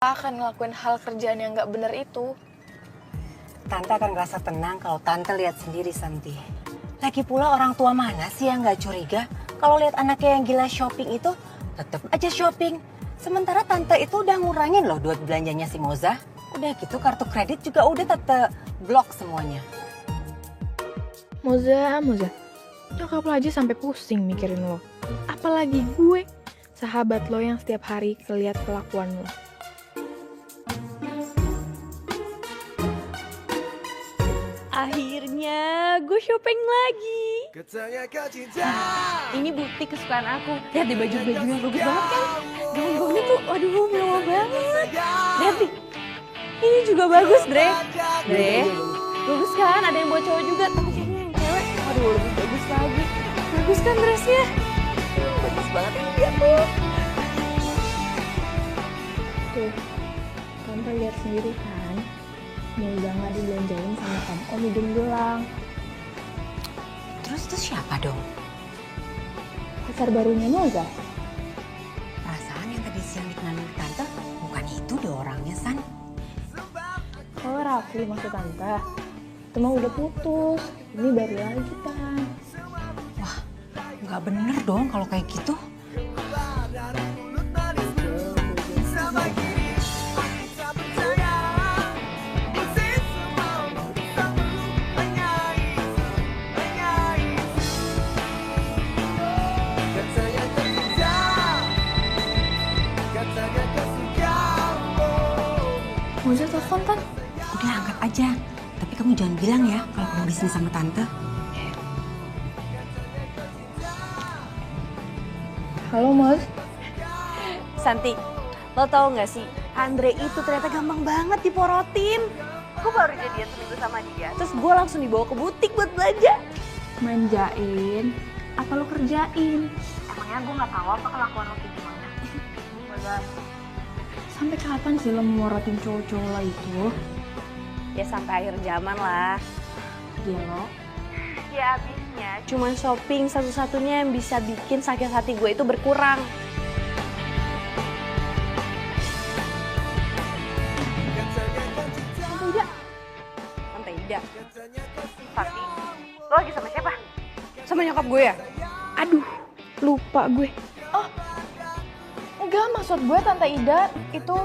akan ngelakuin hal kerjaan yang nggak bener itu. Tante akan ngerasa tenang kalau Tante lihat sendiri, Santi. Lagi pula orang tua mana sih yang nggak curiga kalau lihat anaknya yang gila shopping itu tetap aja shopping. Sementara Tante itu udah ngurangin loh duit belanjanya si Moza. Udah gitu kartu kredit juga udah Tante blok semuanya. Moza, nyokap lo aja sampai pusing mikirin lo. Apalagi gue, sahabat lo yang setiap hari ngeliat kelakuan lo. Akhirnya gue shopping lagi. Ini bukti kesukaan aku. Lihat deh baju-bajunya bagus banget kan. Gaun-gaunnya tuh waduh mewah banget. Lihat nih. Ini juga bagus, Dre. Bagus kan? Ada yang buat cowok juga. Tapi kayaknya yang cewek, waduh lebih bagus lagi. Bagus kan dressnya? Bagus banget ini dia tuh. Tuh, Tante lihat sendiri kan. Moza nggak dibelanjain sama Om Hidung doang. Terus itu siapa dong? Pacar barunya Moza. Perasaan yang tadi siang dikenalin ke Tante bukan itu deh orangnya, San. Oh, Rafli maksud Tante. Itu mah udah putus. Ini baru lagi kan. Wah, nggak bener dong kalau kayak gitu. Moza telepon kan? Udah angkat aja. Tapi kamu jangan bilang ya kalau kamu bisnis sama Tante. Halo, Moz. Santi, lo tau gak sih, Andre itu ternyata gampang banget diporotin. Gue baru jadian seminggu sama dia, terus gue langsung dibawa ke butik buat belanja. Manjain? Apa lo kerjain? Emangnya gue gak tahu apa kelakuan lo kayak gimana? Sampai kapan sih lo memorotin cowok-cowok lo itu? Ya sampai akhir zaman lah. Gelo. Ya abisnya cuma shopping satu-satunya yang bisa bikin sakit hati gue itu berkurang. Santai Ida. Sakti, lo lagi sama siapa? Sama nyokap gue ya? Aduh, lupa gue. Oh, enggak, maksud gue Tante Ida itu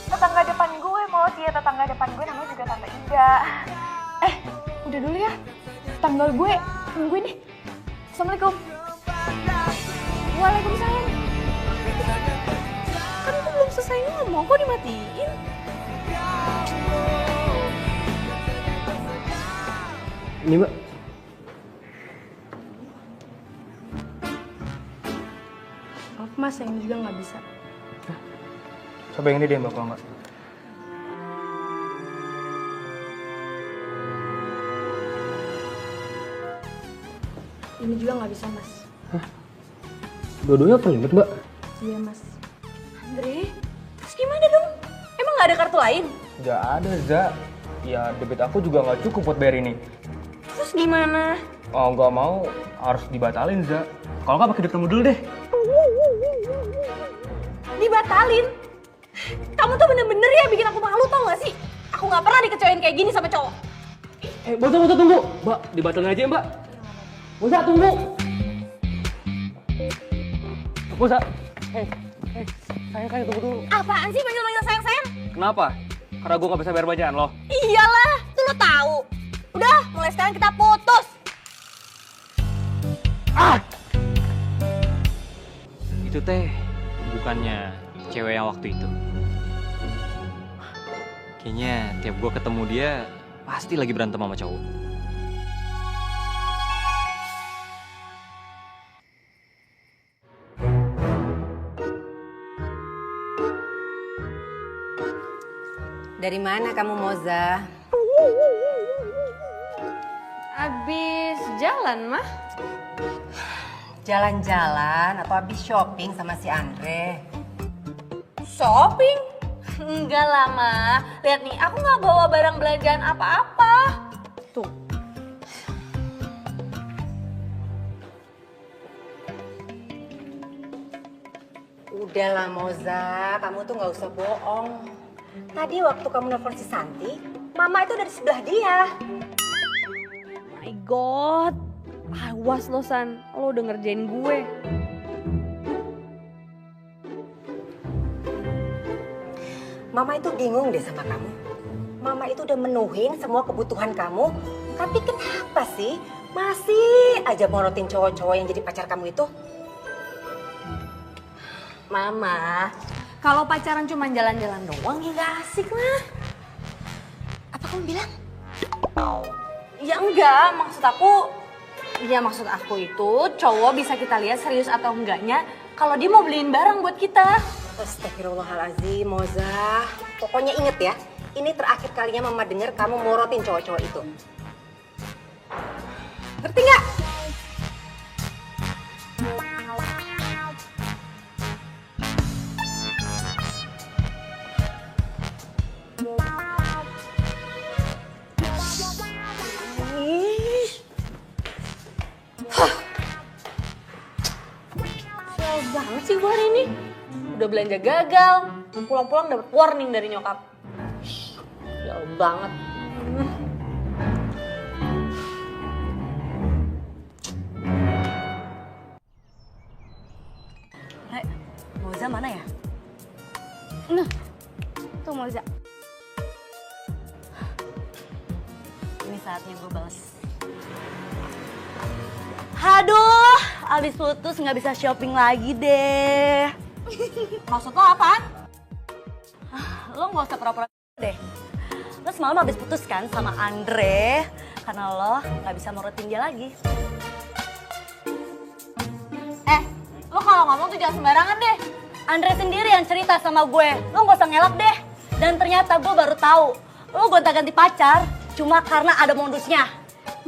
tetangga depan gue, mau dia tetangga depan gue namanya juga Tante Ida. Udah dulu ya, tetangga gue nungguin nih. Assalamualaikum. Waalaikumsalam. Kan itu belum selesai ngomong, kok dimatiin? Ini Mbak. Maaf mas, yang juga nggak bisa. Coba yang ini deh Mbak kalau nggak. Ini juga nggak bisa mas. Dua-duanya pelimit Mbak. Iya mas. Andre, terus gimana dong? Emang gak ada kartu lain? Nggak ada Za. Ya debit aku juga nggak cukup buat bayar ini. Terus gimana? Oh nggak mau, harus dibatalin Za. Kalau nggak pakai duit kamu dulu deh. Dibatalin? Kamu tuh bener-bener ya bikin aku malu, tau gak sih? Aku gak pernah dikecewain kayak gini sama cowok. Bosa tunggu. Mbak, dibatalin aja Mbak. Bosa tunggu. Bosa. Sayang tunggu dulu. Apaan sih manggil-manggil sayang-sayang? Kenapa? Karena gue nggak bisa bayar bajakan lo. Iyalah, tuh lo tahu. Udah, mulai sekarang kita putus. Itu teh bukannya cewek yang waktu itu. Kayaknya tiap gue ketemu dia pasti lagi berantem sama cowok. Dari mana kamu, Moza? Abis jalan, mah. Jalan-jalan atau habis shopping sama si Andre? Shopping? Enggak lah, Ma. Lihat nih, aku nggak bawa barang belanjaan apa-apa. Tuh. Udahlah Moza, kamu tuh nggak usah bohong. Tadi waktu kamu nelfon si Santi, Mama itu dari sebelah dia. My God, awas lo San, lo udah ngerjain gue. Mama itu bingung deh sama kamu. Mama itu udah menuhin semua kebutuhan kamu, tapi kenapa sih masih aja morotin cowok-cowok yang jadi pacar kamu itu? Mama, kalau pacaran cuma jalan-jalan doang ya gak asik lah. Apa kamu bilang? Ya enggak, maksud aku itu cowok bisa kita lihat serius atau enggaknya kalau dia mau beliin barang buat kita. Astagfirullahaladzim, Moza. Pokoknya inget ya, ini terakhir kalinya Mama dengar kamu morotin cowok-cowok itu. Ngerti nggak? Sial banget sih gue hari ini. Udah belanja gagal, pulang-pulang dapet warning dari nyokap. Sial banget. Rek, Moza mana ya? Nah, tuh Moza. Ini saatnya gue balas. Aduh, abis putus nggak bisa shopping lagi deh. Maksud lo apaan? Lo nggak usah pura-pura deh. Lo semalam abis putus kan sama Andre karena lo nggak bisa morotin dia lagi. Lo kalau ngomong tuh jangan sembarangan deh. Andre sendiri yang cerita sama gue. Lo nggak usah ngelak deh. Dan ternyata gue baru tahu lo gonta-ganti pacar cuma karena ada modusnya.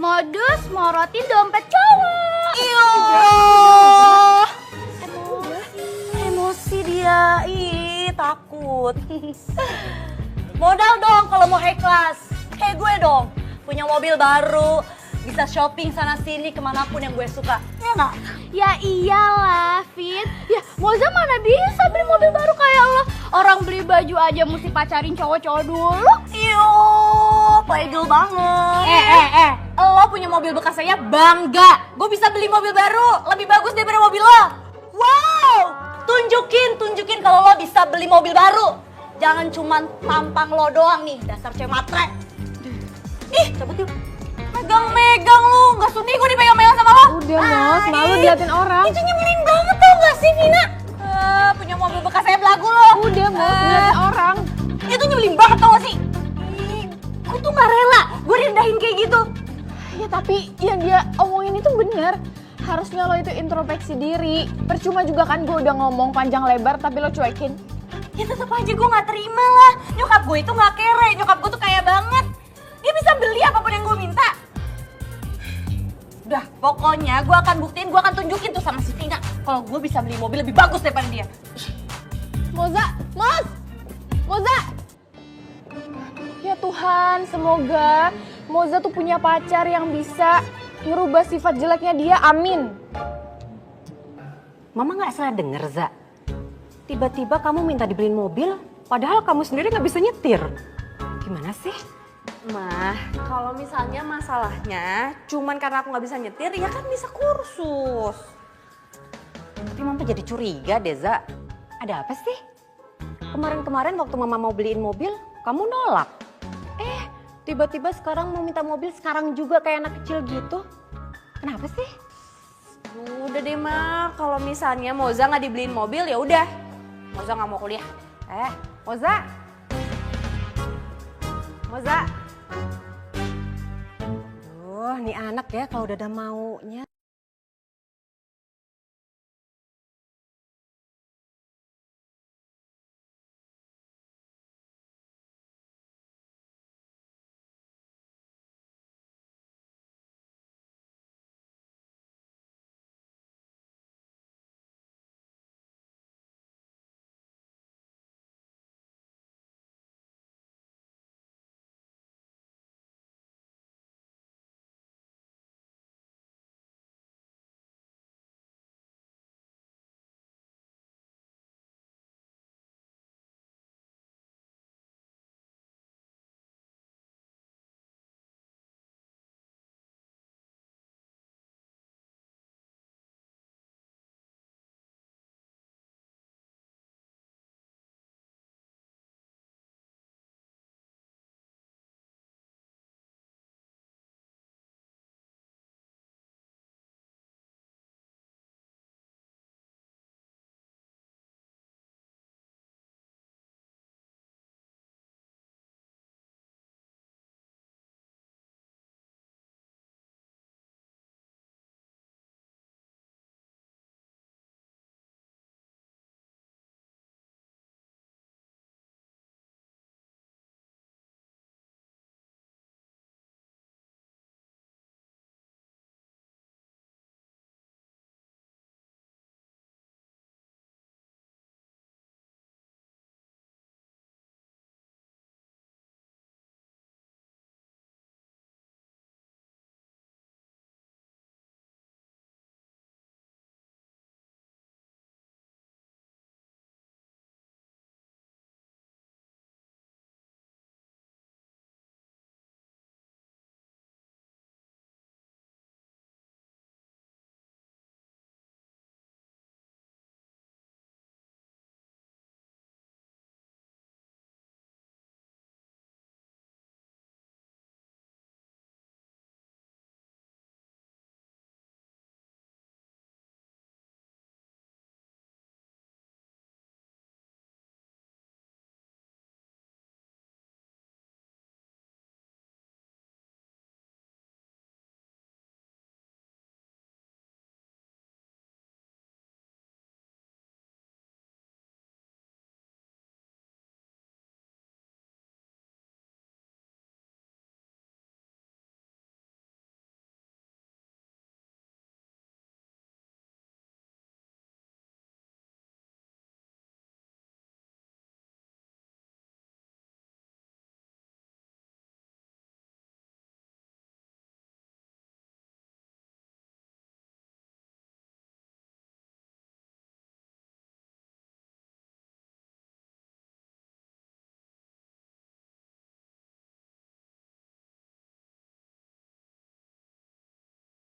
Modus morotin dompet cowok. Iyo. Emosi dia. Ih, takut. Modal dong kalau mau high class. Kayak gue dong. Punya mobil baru. Bisa shopping sana sini kemanapun yang gue suka. Ya nggak? Ya iyalah, Fit. Ya, Moza mana bisa beli mobil baru kayak lo. Orang beli baju aja mesti pacarin cowok-cowok dulu. Iyo, pegel banget. Lo punya mobil bekas saya bangga. Gue bisa beli mobil baru, lebih bagus daripada mobil lo. Wow, tunjukin kalau lo bisa beli mobil baru. Jangan cuman tampang lo doang nih, dasar cewek matre. Ih, cabut yuk. Megang-megang lu, gak sudi gue dipegang-pegang sama lo. Udah, Mos, malu diliatin orang. Itu nyebelin banget tau gak sih, Vina? Punya mobil bekas saya belagu lo. Udah, Mos, diliatin orang. Itu nyebelin banget tau gak sih? Ih, gue tuh gak rela, gue direndahin kayak gitu. Ya tapi yang dia omongin itu bener. Harusnya lo itu introspeksi diri. Percuma juga kan gue udah ngomong panjang lebar tapi lo cuekin. Ya tetep aja gue gak terima lah. Nyokap gue itu gak kere, nyokap gue tuh kaya banget. Dia bisa beli apapun yang gue minta. Udah, pokoknya gue akan buktiin, gue akan tunjukin tuh sama si Tina kalau gue bisa beli mobil lebih bagus daripada dia. Moza, Moza. Ya Tuhan, semoga Moza tuh punya pacar yang bisa ngerubah sifat jeleknya dia, amin. Mama nggak salah denger, Za. Tiba-tiba kamu minta dibeliin mobil, padahal kamu sendiri nggak bisa nyetir. Gimana sih? Mah, kalau misalnya masalahnya cuman karena aku nggak bisa nyetir, ya kan bisa kursus. Tapi Mama jadi curiga deh, Za. Ada apa sih? Kemarin-kemarin waktu Mama mau beliin mobil, kamu nolak. Tiba-tiba sekarang mau minta mobil sekarang juga kayak anak kecil gitu. Kenapa sih? Udah deh Mah, kalau misalnya Moza nggak dibeliin mobil ya udah, Moza nggak mau kuliah. Moza. Nih anak ya kalau udah ada maunya.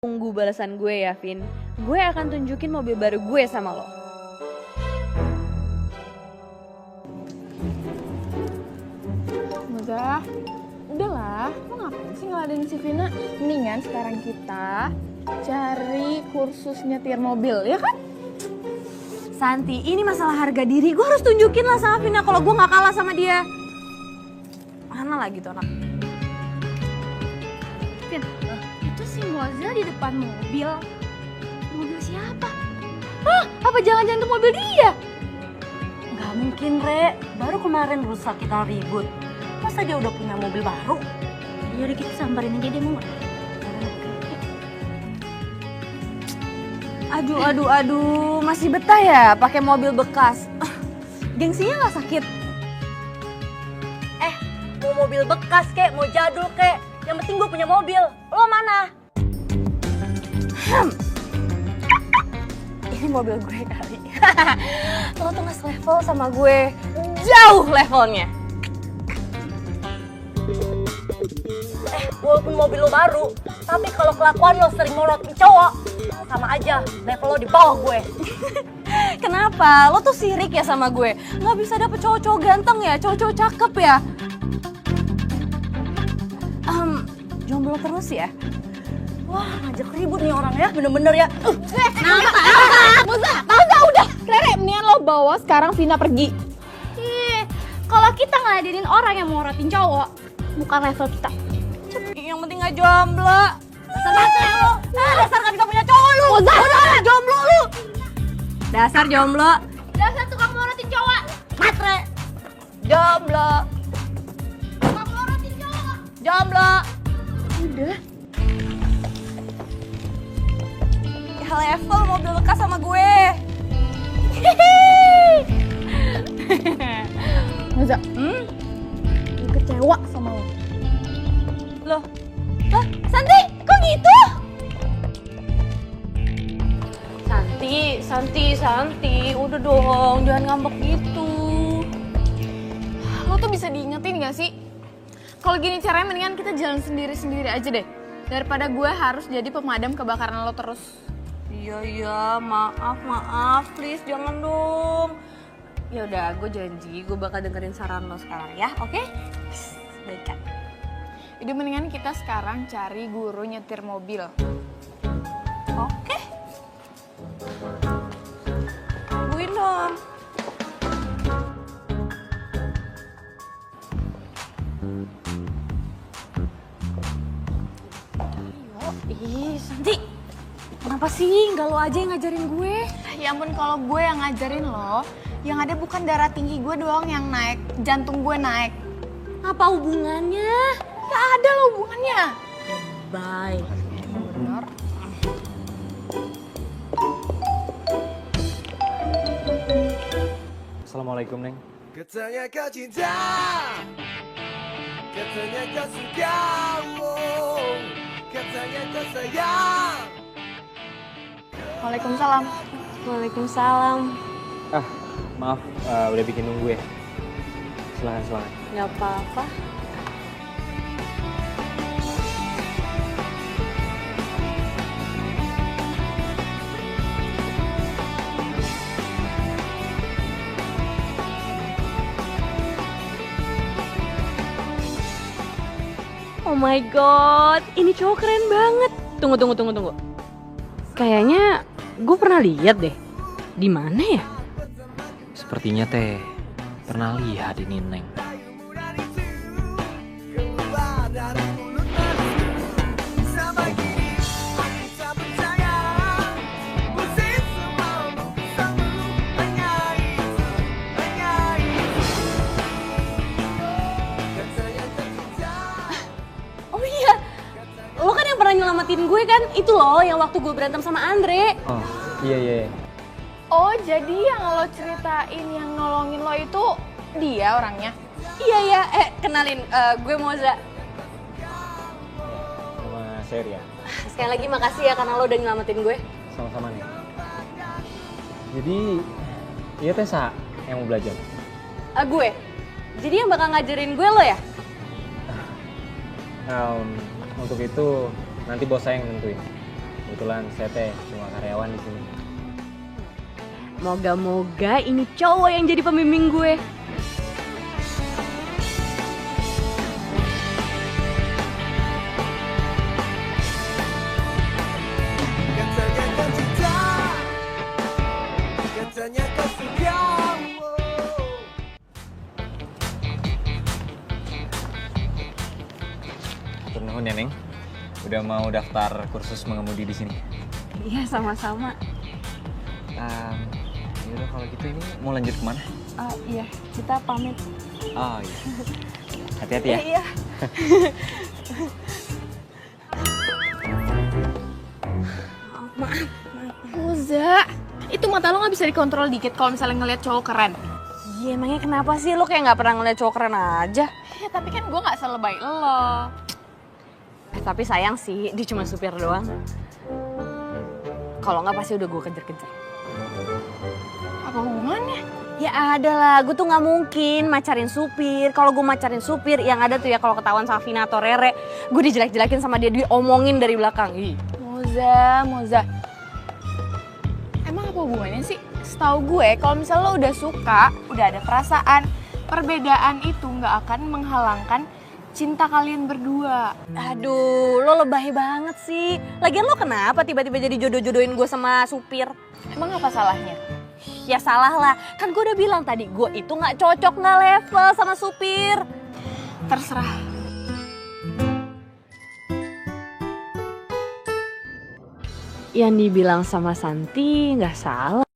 Tunggu balasan gue ya, Vin. Gue akan tunjukin mobil baru gue sama lo. Moza, udahlah, lo ngapain sih ngeladenin si Vina? Mendingan sekarang kita cari kursus nyetir mobil, ya kan? Santi, ini masalah harga diri. Gue harus tunjukin lah sama Vina kalau gue gak kalah sama dia. Mana lagi tuh anak? Vin, itu si Moza di depan mobil. Mobil siapa? Hah, apa jangan-jangan itu mobil dia? Nggak mungkin, Re. Baru kemarin rusak kita ribut. Masa dia udah punya mobil baru? Yaudah kita samperin aja dia mau nggak? Aduh, masih betah ya pakai mobil bekas. Gengsinya nggak sakit? Mau mobil bekas kek, mau jadul kek. Yang penting gue punya mobil. Lo mana? Ini mobil gue kali. Lo tuh nggak selevel sama gue. Jauh levelnya. Walaupun mobil lo baru, tapi kalau kelakuan lo sering morotin cowok, sama aja level lo di bawah gue. Kenapa? Lo tuh sirik ya sama gue? Nggak bisa dapet cowok-cowok ganteng ya? Cowok-cowok cakep ya? Jomblo terus ya? Wah, ngajak ribut nih orang ya, bener-bener ya. Moza, udah. Rere, mendingan lo bawa sekarang Vina pergi. Kalau kita ngeladenin orang yang mau morotin cowok, bukan level kita. Yang penting nggak jomblo. Dasar gak bisa punya cowok lu. Moza, jomblo lu. Dasar jomblo. Dasar tukang morotin cowok. Matre. Jomblo. Tukang morotin cowok. Jomblo. Udah. Ya level mobil bekas sama gue. Moza, gue kecewa sama lo. Loh, Santi, kok gitu? Santi, udah dong, jangan ngambek gitu. Lo tuh bisa diingetin gak sih? Kalau gini caranya mendingan kita jalan sendiri-sendiri aja deh. Daripada gue harus jadi pemadam kebakaran lo terus. Iya, maaf, please jangan dong. Ya udah, gue janji gue bakal dengerin saran lo sekarang ya, oke? Baikkan. Jadi mendingan kita sekarang cari guru nyetir mobil. Oke. Tungguin dong. Ih, Santi. Kenapa sih nggak lo aja yang ngajarin gue? Ya ampun, kalau gue yang ngajarin lo, yang ada bukan darah tinggi gue doang yang naik, jantung gue naik. Apa hubungannya? Gak ada lo hubungannya. Bye. Bener. Assalamualaikum, Neng. Katanya kau cinta, katanya kau suka, katanya kau sayang. Waalaikumsalam. Waalaikumsalam. Maaf, udah bikin nunggu ya. Silakan. Gak apa-apa. Oh my god, ini cowok keren banget. Tunggu. Kayaknya gue pernah lihat deh. Di mana ya? Sepertinya teh pernah lihat ini, Neng. Keluar dari mulut manismu, sampai kini aku tak percaya. Musik semua bersamamu, hanya itu. Katanya kau cinta. Oh iya, lo kan yang pernah nyelamatin gue kan? Itu loh yang waktu gue berantem sama Andre. Oh, iya. Oh, jadi yang lo ceritain yang nolongin lo itu dia orangnya? Iya, kenalin, gue Moza. Nama saya Rian. Sekali lagi makasih ya karena lo udah nyelamatin gue. Sama-sama, Neng. Jadi, iya Tessa yang mau belajar. Gue? Jadi yang bakal ngajarin gue lo ya? Untuk itu nanti bos saya yang nentuin. Kebetulan saya teh cuma karyawan di sini. Moga-moga ini cowok yang jadi pembimbing gue. Katanya kau cinta, katanya kau suka. Hatur nuhun ya, Neng. Udah mau daftar kursus mengemudi di sini. Iya, sama-sama. Yaudah kalau gitu ini mau lanjut kemana? Iya, kita pamit. Oh iya. Hati-hati ya. Iya. Moza, itu mata lo nggak bisa dikontrol dikit kalau misalnya ngeliat cowok keren. Iya, emangnya kenapa sih lo kayak nggak pernah ngeliat cowok keren aja? Ya tapi kan gue nggak selebay lo. Tapi sayang sih, dia cuma supir doang. Kalau nggak pasti udah gue kejar-kejar. Apa hubungannya? Ya ada lah, gue tuh nggak mungkin macarin supir. Kalau gue macarin supir, yang ada tuh ya kalau ketahuan sama Vina atau Rere, gue dijelek-jelekin sama dia, diomongin dari belakang. Ih. Moza. Emang apa hubungannya sih? Setahu gue kalau misalnya lo udah suka, udah ada perasaan, perbedaan itu nggak akan menghalangkan cinta kalian berdua. Aduh, lo lebay banget sih. Lagian lo kenapa tiba-tiba jadi jodoh-jodohin gue sama supir? Emang apa salahnya? Ya salah lah, kan gue udah bilang tadi, gue itu nggak cocok, nggak level sama supir. Terserah. Yang dibilang sama Santi nggak salah.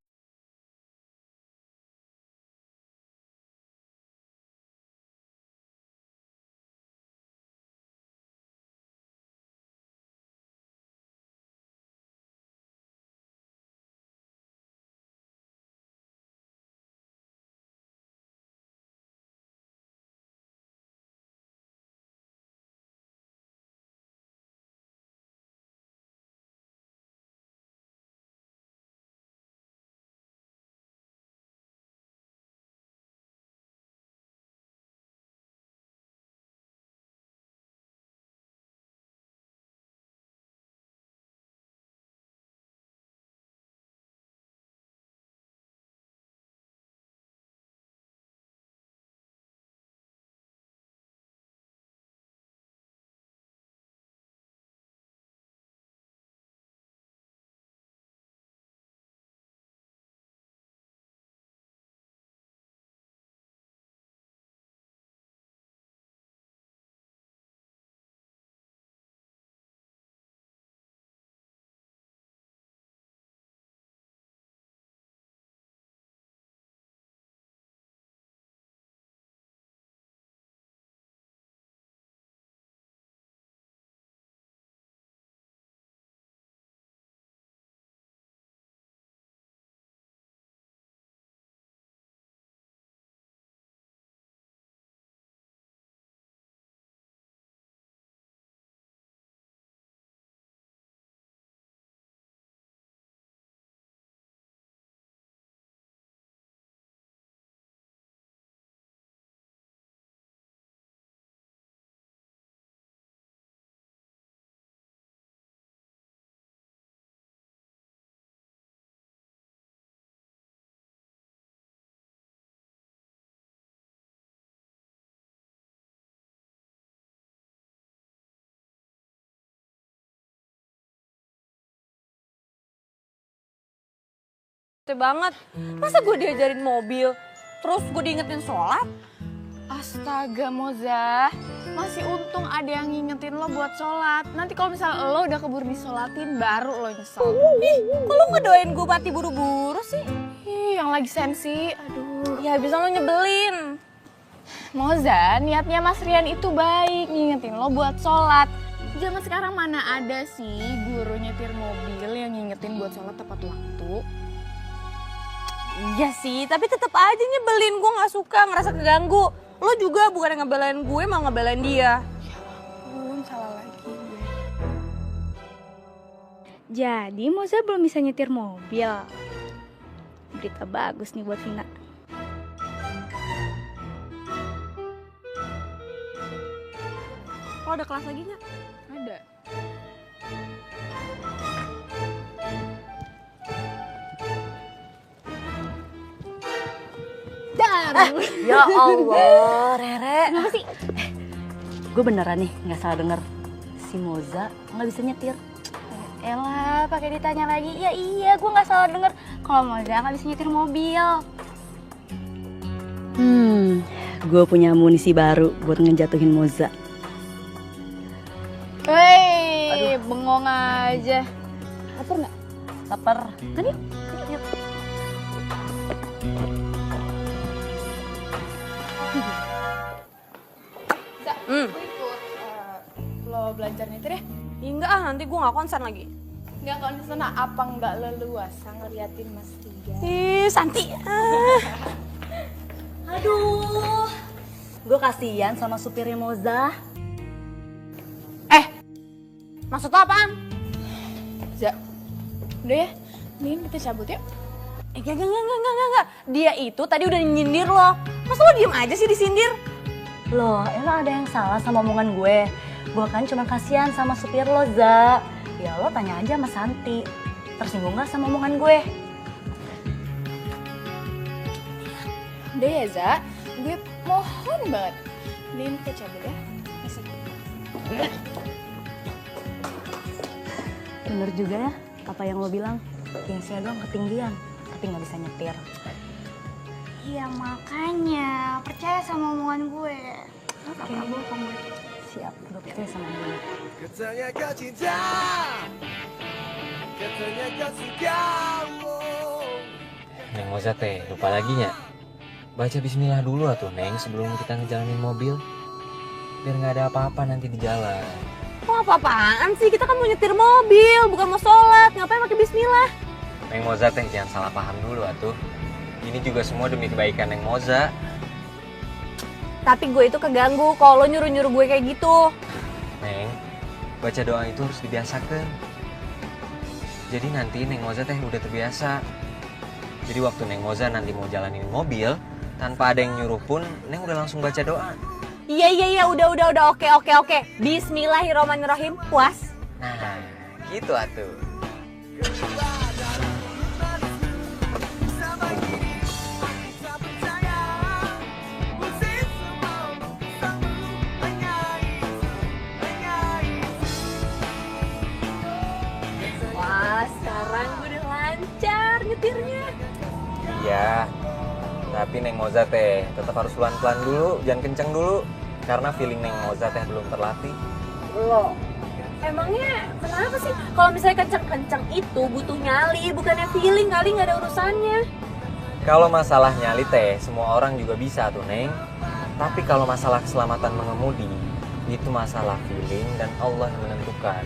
Banget. Masa gue diajarin mobil, terus gue diingetin sholat? Astaga Moza, masih untung ada yang ngingetin lo buat sholat. Nanti kalau misalnya lo udah keburu disolatin, baru lo nyesel. Kok lo ngedoain gue mati buru-buru sih? Ih, yang lagi sensi, aduh. Ya bisa lo nyebelin. Moza, niatnya Mas Rian itu baik, ngingetin lo buat sholat. Zaman sekarang mana ada sih guru nyetir mobil yang ngingetin buat sholat tepat waktu. Iya sih, tapi tetep aja nyebelin. Gue gak suka, ngerasa keganggu. Lo juga bukan yang ngebelain gue, malah ngebelain dia. Belum salah lagi gue. Jadi Moza belum bisa nyetir mobil. Berita bagus nih buat Vina. Lo ada kelas lagi gak? Ada. benar. Ya Allah, Rere. Kenapa sih? Gue beneran nih nggak salah denger. Si Moza nggak bisa nyetir. Elah, pakai ditanya lagi. Ya iya, gue nggak salah denger. Kalau Moza nggak bisa nyetir mobil. Gue punya amunisi baru buat ngejatuhin Moza. Hei, bengong aja. Lapar nggak? Lapar. Kan yuk. Yuk. Gue ikut lo belajar nyetir ya? Enggak ah, nanti gue nggak konsen lagi. Nggak konsen apa nggak leluasa ngeliatin Mas Tiga? Ih, Santi. Aduh. Gue kasihan sama supirnya Moza. Maksud lo apaan? Za, udah ya, mending kita cabut yuk. Enggak. Dia itu tadi udah nyindir lo. Masa lo diem aja sih disindir? Loh, emang ada yang salah sama omongan gue? Gue kan cuma kasihan sama supir lo, Za. Ya lo tanya aja sama Santi. Tersinggung gak sama omongan gue? Udah ya Za, gue mohon banget. Mending kita cabut ya. Bener juga ya, apa yang lo bilang. Gengsinya doang ketinggian, tapi gak bisa nyetir. Iya makanya, percaya sama omongan gue. Oke, siap. Gue percaya sama gue. Katanya kau cinta, katanya kau suka. Neng Moza teh, lupa lagi nya. Baca bismillah dulu atuh Neng sebelum kita ngejalanin mobil. Biar nggak ada apa-apa nanti di jalan. Kok apa-apaan sih? Kita kan mau nyetir mobil, bukan mau sholat. Ngapain pakai bismillah? Neng Moza teh jangan salah paham dulu atuh. Ini juga semua demi kebaikan Neng Moza. Tapi gue itu keganggu kalau lo nyuruh-nyuruh gue kayak gitu. Neng, baca doa itu harus dibiasakan. Jadi nanti Neng Moza teh udah terbiasa. Jadi waktu Neng Moza nanti mau jalanin mobil, tanpa ada yang nyuruh pun, Neng udah langsung baca doa. Iya, udah, oke. Bismillahirrahmanirrahim, puas. Nah, gitu atuh. Wah, sekarang gue udah lancar nyetirnya. Iya, tapi Neng Moza teh tetap harus pelan-pelan dulu, jangan kenceng dulu. Karena feeling Neng Moza teh belum terlatih. Loh, emangnya kenapa sih? Kalau misalnya kenceng-kenceng itu butuh nyali, bukannya feeling, kali nggak ada urusannya. Kalau masalah nyali teh, semua orang juga bisa tuh Neng. Tapi kalau masalah keselamatan mengemudi, itu masalah feeling dan Allah yang menentukan.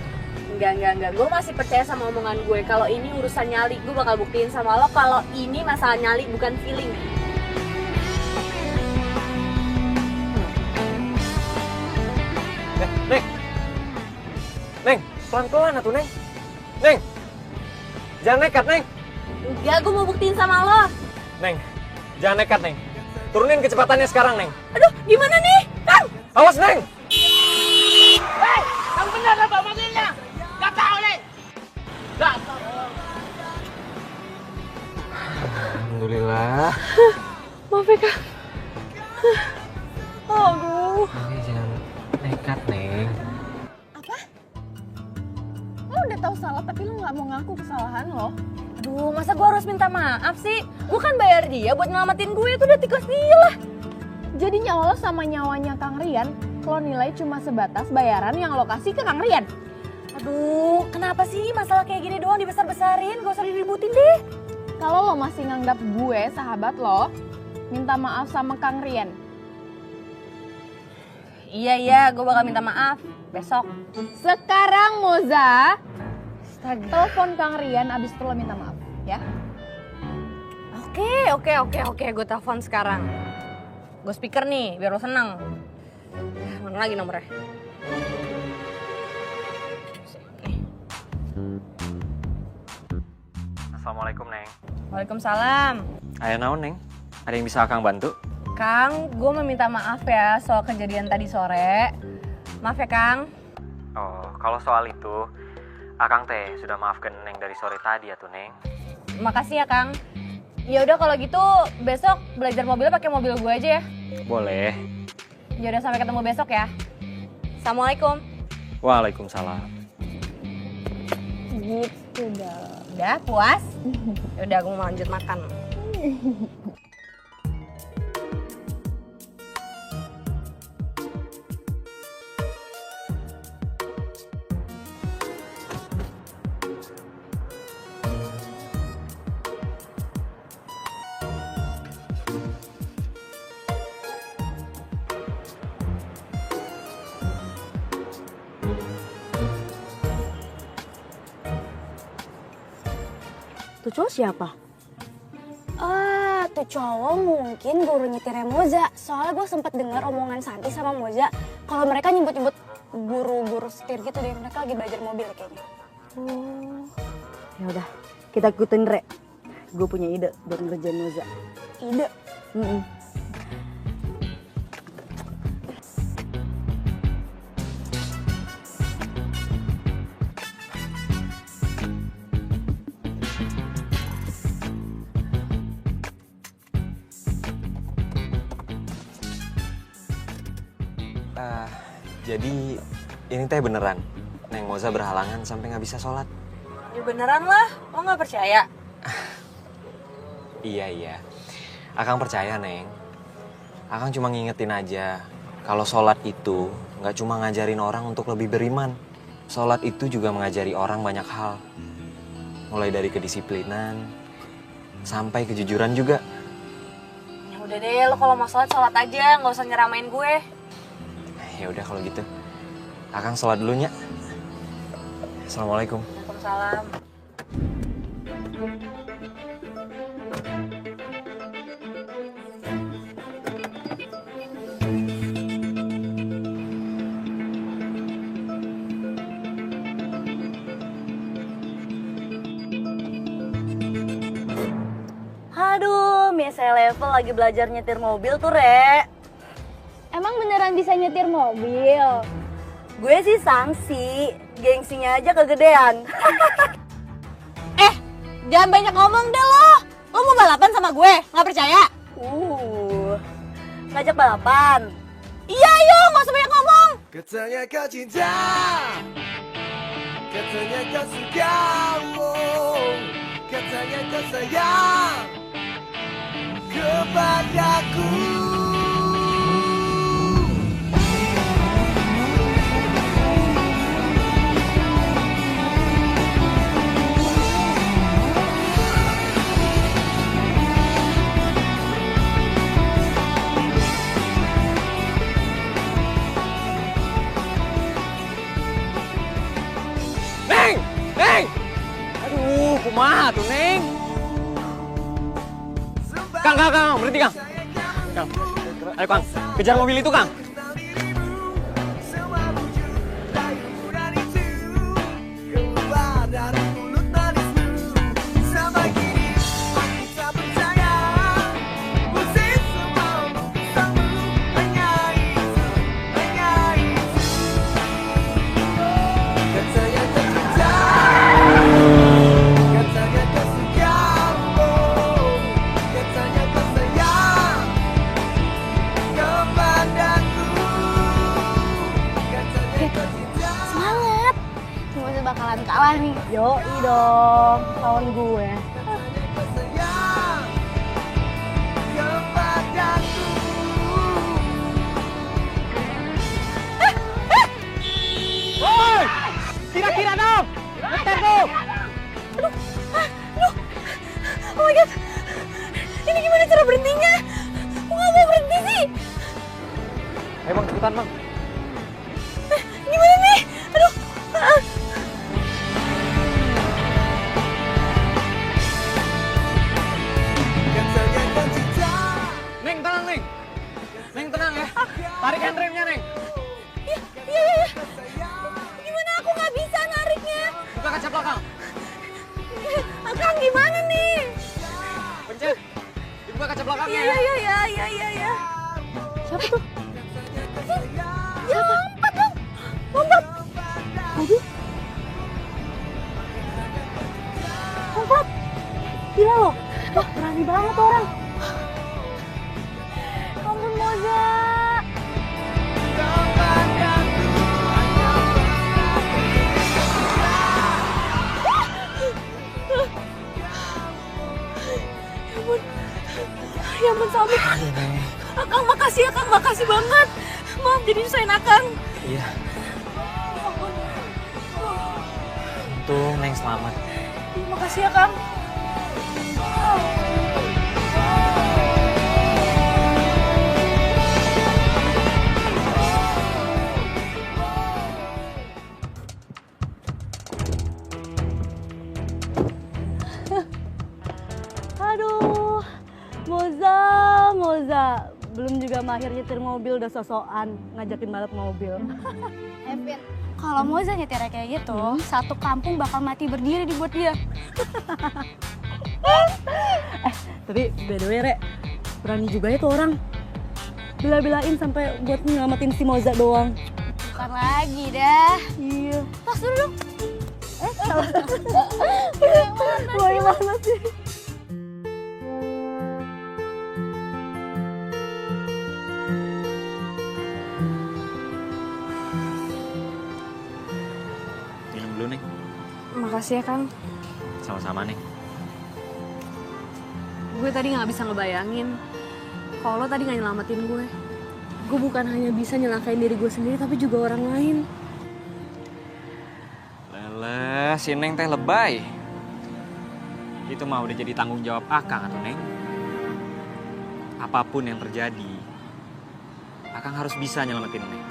Enggak. Gue masih percaya sama omongan gue. Kalau ini urusan nyali, gue bakal buktiin sama lo kalau ini masalah nyali bukan feeling. Neng, pelan-pelan atuh Neng. Neng, jangan nekat Neng. Enggak, gue mau buktiin sama lo. Neng, jangan nekat Neng. Turunin kecepatannya sekarang Neng. Aduh, gimana nih? Kang! Awas Neng. Yang benar apa mobilnya? Gak tahu nih. Gak tahu. Alhamdulillah. Maaf ya, Kang. Aduh. Neng, jangan nekat Neng. Lo udah tahu salah tapi lo nggak mau ngaku kesalahan lo. Aduh, masa gue harus minta maaf sih? Gue kan bayar dia buat nyelamatin gue, itu udah tikus dia lah. Jadi nyawa lo sama nyawanya Kang Rian, lo nilai cuma sebatas bayaran yang lo kasih ke Kang Rian. Aduh, kenapa sih masalah kayak gini doang dibesar-besarin? Gak usah diributin deh. Kalau lo masih nganggap gue sahabat lo, minta maaf sama Kang Rian. Iya, gue bakal minta maaf besok. Sekarang Moza, telepon Kang Rian abis itu lo minta maaf ya. Oke, gue telepon sekarang. Gue speaker nih, biar lo seneng. Mana lagi nomornya? Assalamualaikum Neng. Waalaikumsalam. Ayo naon Neng? Ada yang bisa Akang bantu? Kang, gue mau minta maaf ya soal kejadian tadi sore. Maaf ya, Kang. Oh, kalau soal itu, Akang teh sudah maafkan Neng dari sore tadi ya tuh Neng. Makasih ya, Kang. Ya udah kalau gitu besok belajar mobil pakai mobil gue aja ya. Boleh. Ya udah sampai ketemu besok ya. Assalamualaikum. Waalaikumsalam. Gitu dah. Udah puas? Ya udah gue mau lanjut makan. Tuh cowok siapa? Tuh cowok mungkin guru nyetirnya Moza. Soalnya gue sempat dengar omongan Santi sama Moza kalau mereka nyebut-nyebut guru-guru setir gitu deh. Mereka lagi belajar mobil kayaknya. Ya udah, kita ikutin Re. Gue punya ide buat ngerjain Moza. Ide. Jadi ini teh beneran. Neng Moza berhalangan sampai nggak bisa sholat. Ya beneran lah, lo gak percaya? Iya. Akang percaya, Neng. Akang cuma ngingetin aja. Kalau sholat itu nggak cuma ngajarin orang untuk lebih beriman. Sholat itu juga mengajari orang banyak hal. Mulai dari kedisiplinan, sampai kejujuran juga. Ya udah deh, lo kalau mau sholat aja, nggak usah nyeramain gue. Ya udah kalau gitu. Akang sholat dulunya. Assalamualaikum. Waalaikumsalam. Aduh, Miss Level lagi belajar nyetir mobil tuh, Re. Emang beneran bisa nyetir mobil? Gue sih sangsi, gengsinya aja kegedean. Jangan banyak ngomong deh lo. Lo mau balapan sama gue, nggak percaya? Ngajak balapan. Iya, ayo, nggak usah banyak ngomong. Katanya kau cinta, katanya kau suka, katanya kau sayang kepadaku. Neng! Aduh, kumaha tuh, Neng? Kang, berhenti, Kang. Kang, ayo, Kang. Kejar mobil itu, Kang. Moza bakalan kalah nih. Yoi dong, lawan gue. Woi! Kira-kira dong! Ngeter tuh! Oh my god, ini gimana cara berhentinya? Gue nggak mau berhenti sih. Ayo, Bang, cepetan, Bang. Gimana nih? Aduh. Neng, tenang, Neng. Neng, tenang ya. Tarik handremnya, Neng. Iya. Gimana aku nggak bisa nariknya? Buka kaca belakang. Akang gimana nih? Pencet. Dibuka kaca belakangnya. Iya. Siapa tuh? Ya lompat dong. Lompat. Lompat. Gila loh. Wah, berani banget tuh orang. Ampun Moza. Ya ampun Sami. Akang makasih ya Kang, makasih banget. Maaf jadi nyusahin Akang. Iya. Untung Neng selamat. Makasih ya Kang. Aduh, Moza. Belum juga mahir nyetir mobil udah sosokan ngajakin balap mobil. Evin, kalau Moza nyetirnya kayak gitu, satu kampung bakal mati berdiri dibuat dia. Tapi by the way, Rek, berani juga ya tuh orang. Bela-belain sampai buat nyelamatin si Moza doang. Bukan lagi dah. Iya. Pas dulu dong. Wah, gimana sih? Minum dulu, Neng. Makasih ya Kang. Sama-sama, Neng. Gue tadi gak bisa ngebayangin kalau lo tadi gak nyelamatin gue. Gue bukan hanya bisa nyelakain diri gue sendiri, tapi juga orang lain. Lelah, si Neng teh lebay. Itu mah udah jadi tanggung jawab Akang atau Neng. Apapun yang terjadi, Akang harus bisa nyelamatin Neng.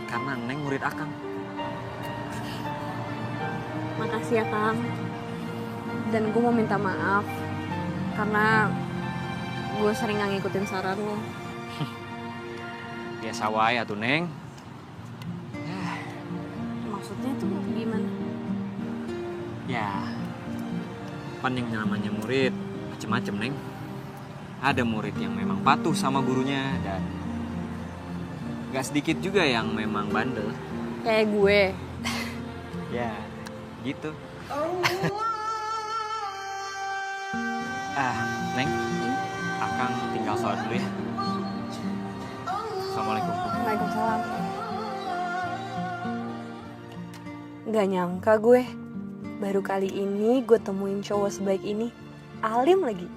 Karena Neng murid Akang. Makasih ya Kang. Dan gue mau minta maaf karena gue sering gak ngikutin saran lo. Biasa wae atuh Neng. Maksudnya tuh gimana? Ya, pan yang namanya murid macem-macem Neng. Ada murid yang memang patuh sama gurunya dan gak sedikit juga yang memang bandel. Kayak gue. Ya, gitu. Neng, Akang tinggal sholat dulu ya. Assalamualaikum. Waalaikumsalam. Gak nyangka gue, baru kali ini gue temuin cowok sebaik ini. Alim lagi.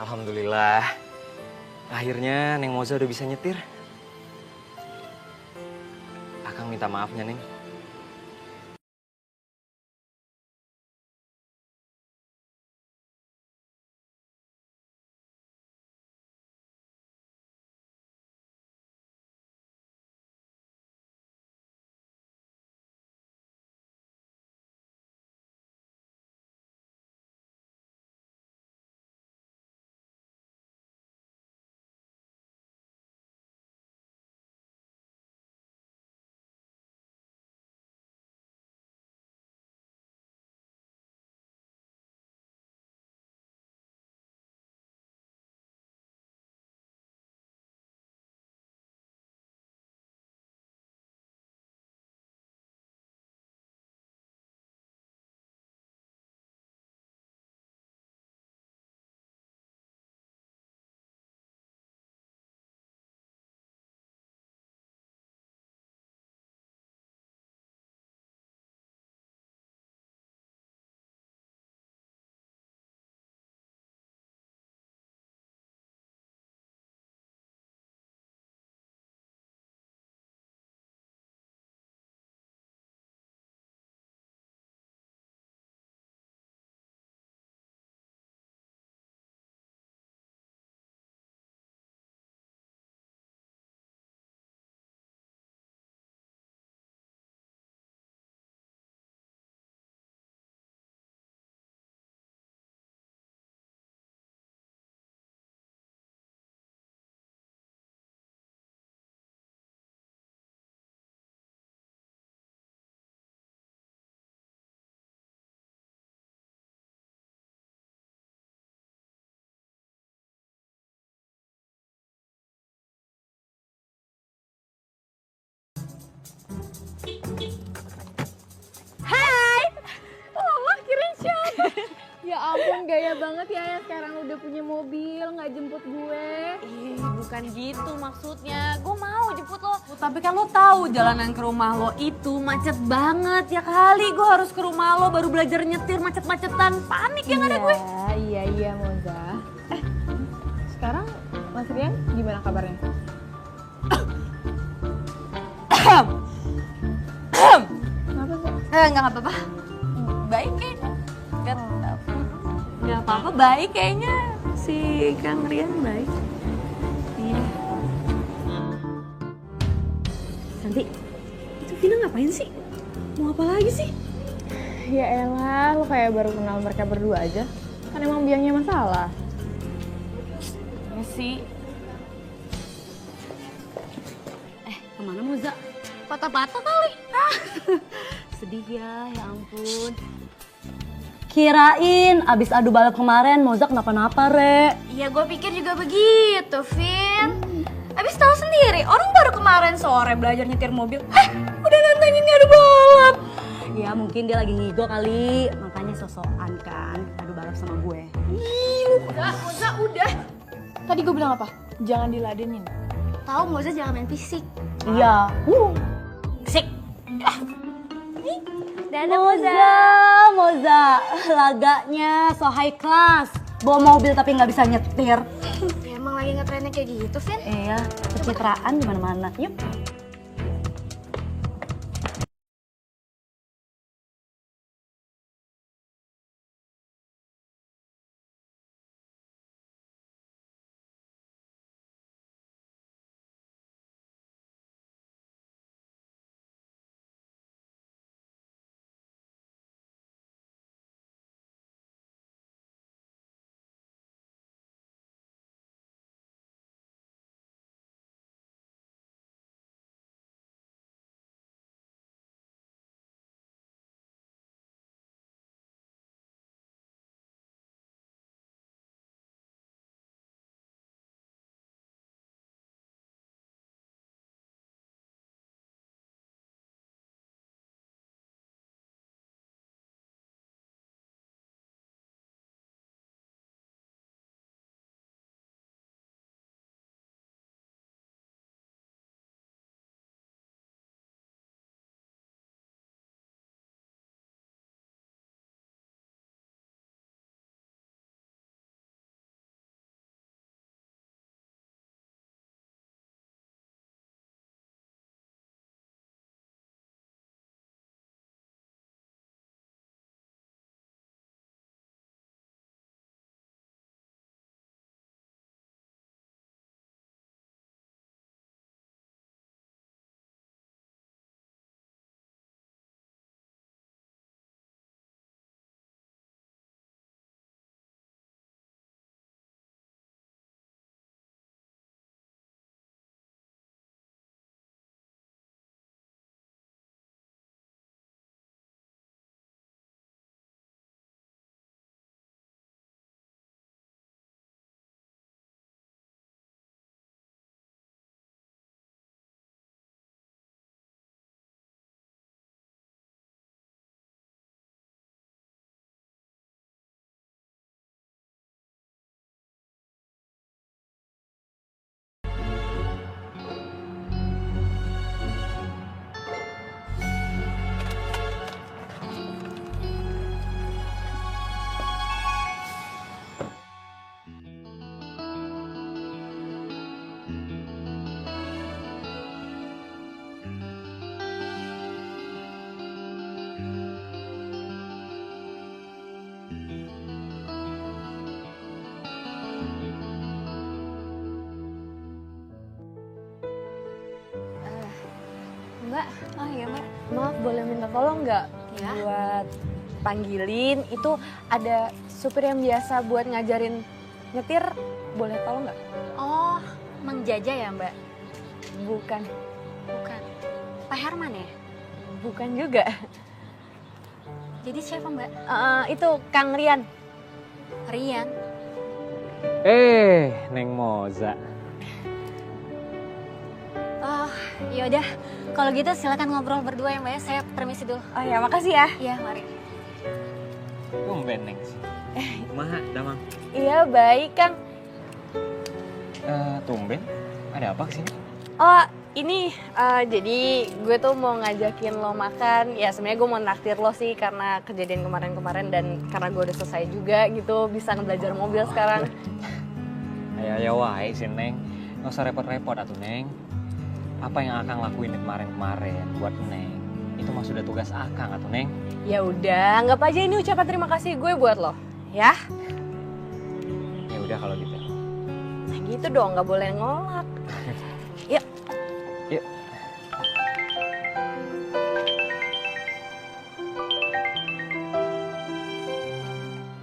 Alhamdulillah. Akhirnya Neng Moza udah bisa nyetir. Akang minta maafnya, Neng. Hai. Oh, kirain siapa? Ya ampun, gaya banget ya sekarang udah punya mobil, nggak jemput gue. Ih, bukan gitu maksudnya. Gue mau jemput lo. Tapi kan lo tahu jalanan ke rumah lo itu macet banget. Ya kali gue harus ke rumah lo baru belajar nyetir macet-macetan. Panik yang ada gue. Iya Moza. Sekarang Mas Rian gimana kabarnya? Kenapa sih? Enggak apa-apa. Baik kayaknya. Enggak apa-apa, baik kayaknya. Si Kang Rian baik. Iya. Santi, itu Vina ngapain sih? Mau apa lagi sih? Ya elah, lo kayak baru kenal mereka berdua aja. Kan emang biangnya masalah. Ya sih. Kemana Moza? Patah-patah kali. Sedih ya ampun. Kirain abis adu balap kemarin Moza kenapa-napa, Re. Iya gue pikir juga begitu, Vin. Abis tahu sendiri, orang baru kemarin sore belajar nyetir mobil. Udah nantangin adu balap. Ya mungkin dia lagi ngigo kali, makanya sosokan kan adu balap sama gue. Moza udah. Tadi gue bilang apa? Jangan diladenin. Tahu Moza jangan main fisik. Iya. Sik. Dadah Moza, laganya so high class. Bawa mobil tapi nggak bisa nyetir. Emang lagi ngetrennya kayak gitu, Vin? Iya, pencitraan di mana-mana. Yuk. Mbak, Oh iya Mbak. maaf boleh minta tolong nggak? Ya. Buat panggilin, itu ada supir yang biasa buat ngajarin nyetir, boleh tolong nggak? Oh, Mang Jaja ya Mbak? Bukan, Bukan. Pak Herman ya? bukan juga. Jadi siapa Mbak? Itu Kang Rian. Rian. Neng Moza. Yaudah, kalau gitu silakan ngobrol berdua ya Mbak ya. Saya permisi dulu. Oh ya, makasih ya. Iya, mari. Tumben Neng. Kumaha, Damang? Iya, baik Kang. Tumben? Ada apa kesini? Oh, ini jadi gue tuh mau ngajakin lo makan. Ya sebenarnya gue mau naktir lo sih karena kejadian kemarin-kemarin dan karena gue udah selesai juga gitu, bisa ngebelajar mobil sekarang. Ayo wae sih Neng. Nggak usah repot-repot atuh Neng. Apa yang Akang lakuin kemarin-kemarin buat Neng, itu mah sudah tugas Akang atuh Neng. Ya udah, anggap aja ini ucapan terima kasih gue buat lo, ya? Ya udah kalau gitu. Nah gitu dong, nggak boleh ngolak. Yuk. Yuk.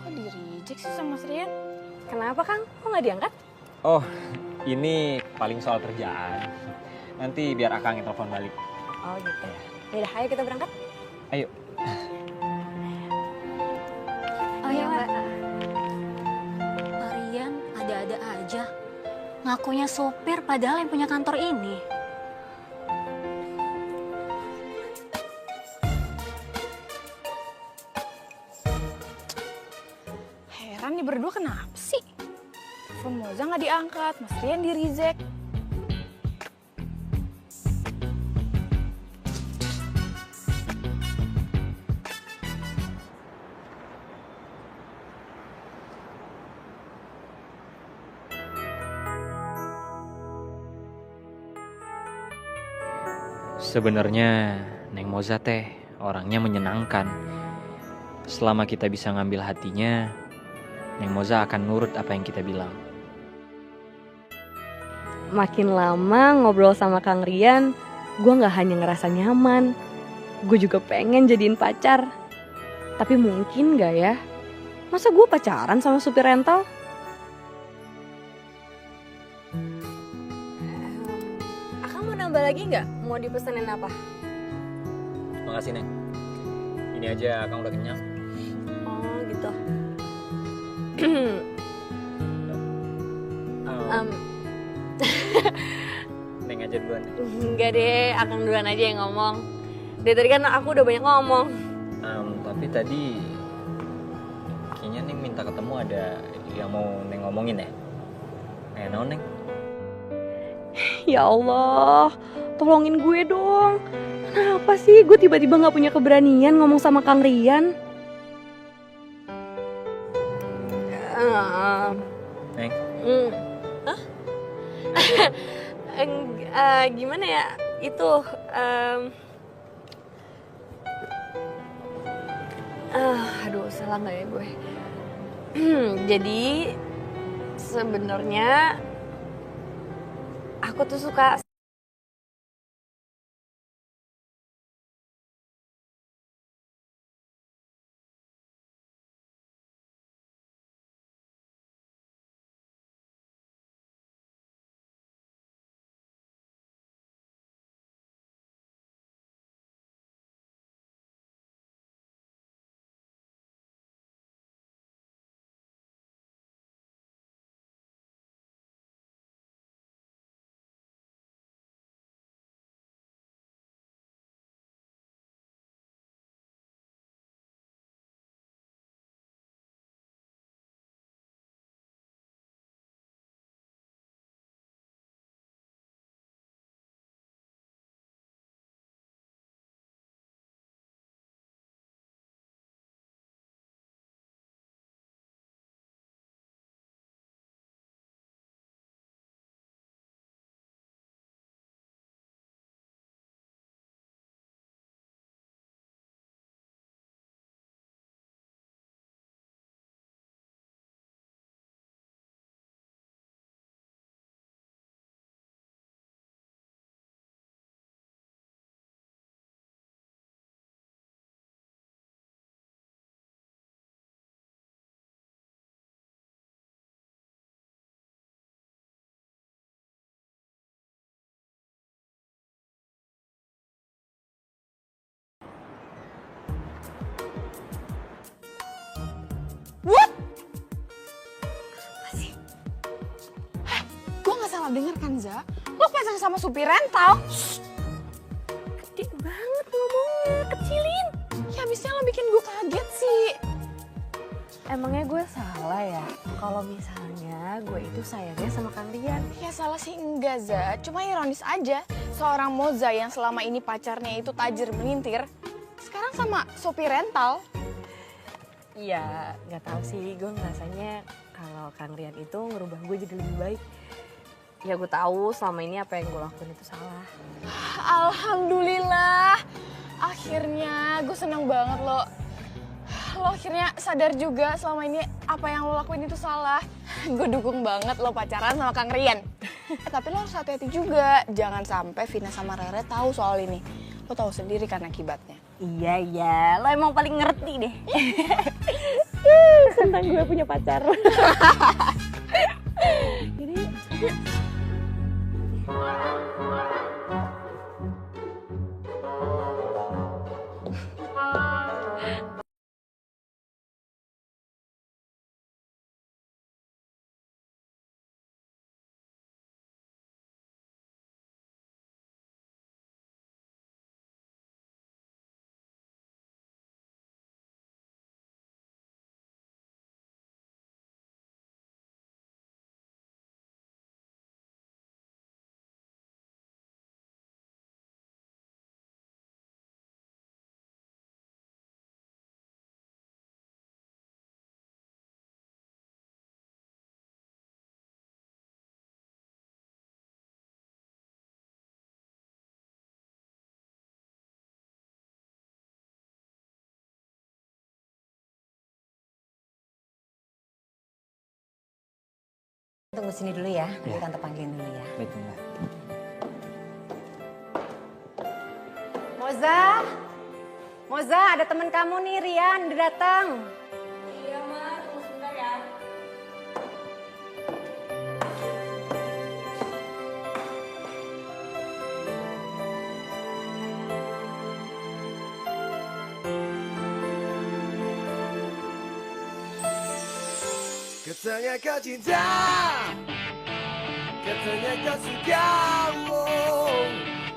Kok di-reject sih sama Mas Rian? Kenapa Kang? Kok nggak diangkat? Oh, ini paling soal kerjaan. Nanti biar Akang yang telepon balik. Oh gitu. Yaudah, ayo kita berangkat. Ayo. Oh iya Mbak. Pak Rian ada-ada aja. Ngakunya sopir padahal yang punya kantor ini. Heran nih berdua kenapa sih? Telepon Moza nggak diangkat, Mas Rian di-reject. Sebenarnya Neng Moza teh orangnya menyenangkan. Selama kita bisa ngambil hatinya, Neng Moza akan nurut apa yang kita bilang. Makin lama ngobrol sama Kang Rian, gue gak hanya ngerasa nyaman, gue juga pengen jadiin pacar. Tapi mungkin gak ya? Masa gue pacaran sama supir rental? Akang mau nambah lagi gak? Mau dipesenin apa? Makasih Neng. Ini aja Akang udah kenyang. Oh gitu. Neng aja duluan. Enggak deh, Akang duluan aja yang ngomong. Dari tadi kan aku udah banyak ngomong. Tapi tadi kayaknya Neng minta ketemu, ada yang mau Neng ngomongin ya? Kayak naon Neng? Ya Allah, tolongin gue dong. Kenapa sih gue tiba-tiba gak punya keberanian ngomong sama Kang Rian? Neng? Hah? Gimana ya? Itu aduh, salah nggak ya gue? Jadi sebenarnya aku tuh suka. What? Apa sih? Gue gak salah denger kan, Za? Lo pacaran sama supir rental? Gede banget ngomongnya, kecilin. Ya abisnya lo bikin gue kaget sih. Emangnya gue salah ya? Kalau misalnya gue itu sayangnya sama Kang Rian. Ya salah sih enggak, Za. Cuma ironis aja. Seorang Moza yang selama ini pacarnya itu tajir melintir, sekarang sama supir rental. Iya, nggak tahu sih. Gue ngerasanya kalau Kang Rian itu ngerubah gue jadi lebih baik. Ya gue tahu selama ini apa yang gue lakuin itu salah. Alhamdulillah. Akhirnya gue seneng banget lo. Lo akhirnya sadar juga selama ini apa yang lo lakuin itu salah. Gue dukung banget lo pacaran sama Kang Rian. Tapi lo harus hati-hati juga. Jangan sampai Vina sama Rere tahu soal ini. Lo tahu sendiri kan akibatnya. Iya, lo emang paling ngerti deh. Tentang gue punya pacar. Jadi, Tunggu sini dulu ya, nanti tante panggilin dulu ya. Baik, Mbak. Moza, Moza, ada teman kamu nih, Rian, udah datang. Katanya kau cinta, katanya kau suka,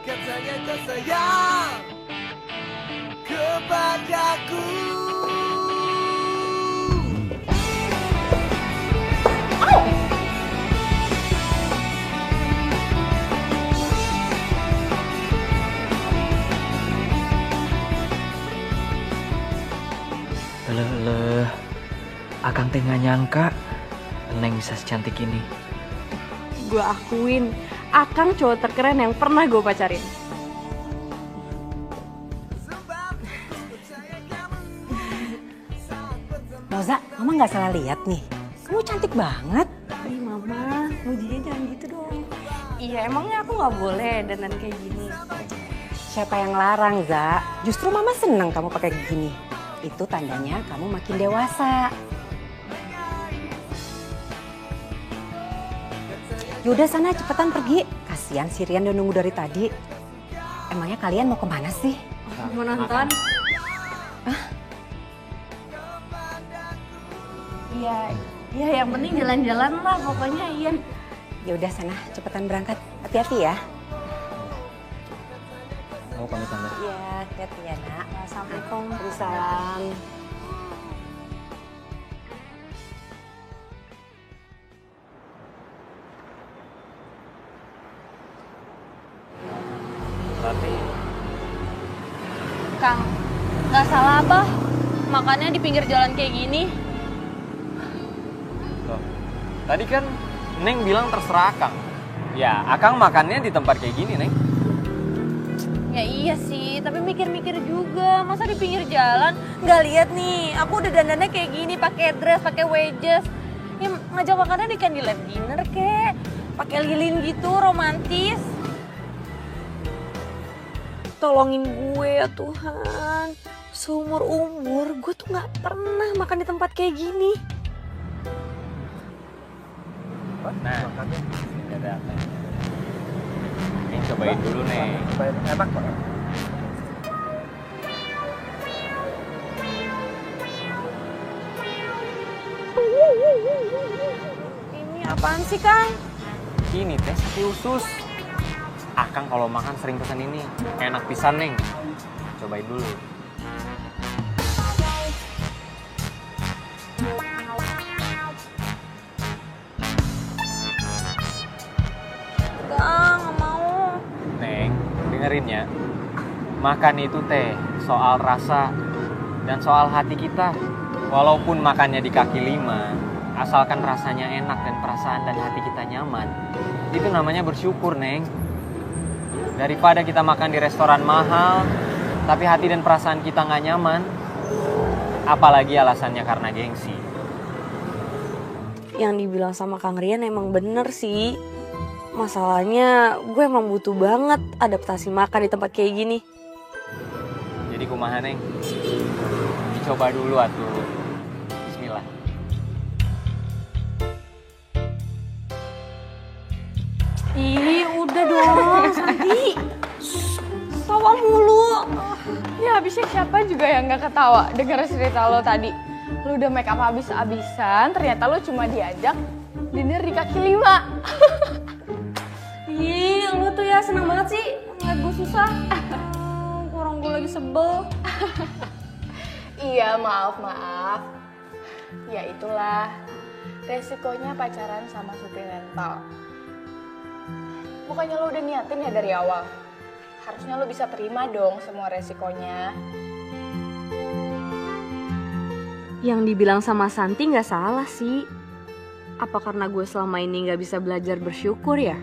katanya kau sayang kepadaku. Leh, Akang teh nggak nyangka Neng bisa secantik ini. gue akuin, Akang cowok terkeren yang pernah gue pacarin. Moza, mama nggak salah lihat nih. Kamu cantik banget. Ih mama, mujinya jangan gitu dong. Iya emangnya aku nggak boleh dandan kayak gini. Siapa yang larang, Za? Justru mama seneng kamu pakai gini. Itu tandanya kamu makin dewasa. Yaudah sana cepetan pergi. Kasihan si Rian udah nunggu dari tadi. Emangnya kalian mau kemana sih? Mau nonton? Iya yang penting jalan-jalan lah pokoknya Ian. Yaudah sana cepetan berangkat. Hati-hati ya. Mau pamit Tante. Iya, hati-hati ya nak. Assalamualaikum. Waalaikumsalam. Tapi Kang, nggak salah apa? Makannya di pinggir jalan kayak gini. loh, tadi kan Neng bilang terserah Akang. Ya, Akang makannya di tempat kayak gini, Neng. Ya iya sih, tapi mikir-mikir juga. Masa di pinggir jalan? Nggak lihat nih, aku udah dandannya kayak gini, pakai dress, pakai wedges. Ya ngajak makannya di candlelight dinner kek. Pakai lilin gitu, romantis. Tolongin gue ya Tuhan. Seumur umur gue tuh nggak pernah makan di tempat kayak gini. Nah, ini ada apa? Neng cobain dulu, Neng. Enak kok. Ini apaan sih Kang? Ini teh sapi usus. Akang kalau makan sering pesan ini. Enak pisan, Neng. Cobain dulu. Enggak mau. Neng, dengerin ya. Makan itu teh soal rasa dan soal hati kita. Walaupun makannya di kaki lima, asalkan rasanya enak dan perasaan dan hati kita nyaman, itu namanya bersyukur, Neng. Daripada kita makan di restoran mahal, tapi hati dan perasaan kita nggak nyaman, apalagi alasannya karena gengsi. Yang dibilang sama Kang Rian emang bener sih. Masalahnya gue emang butuh banget adaptasi makan di tempat kayak gini. Jadi kumaha, Neng? Dicoba dulu atuh. Bismillah. Ih, udah dong, Santi. Tawa mulu. Ya habisnya siapa juga yang gak ketawa denger cerita lo tadi. Lu udah make up habis-habisan, ternyata lu cuma diajak dinner di kaki lima. Ih, lu tuh ya seneng banget sih ngeliat gue susah. Orang gue lagi sebel. Iya, maaf. Ya itulah resikonya pacaran sama supir rental. Bukannya lo udah niatin ya dari awal. Harusnya lo bisa terima dong semua resikonya. Yang dibilang sama Santi gak salah sih. Apa karena gue selama ini gak bisa belajar bersyukur ya?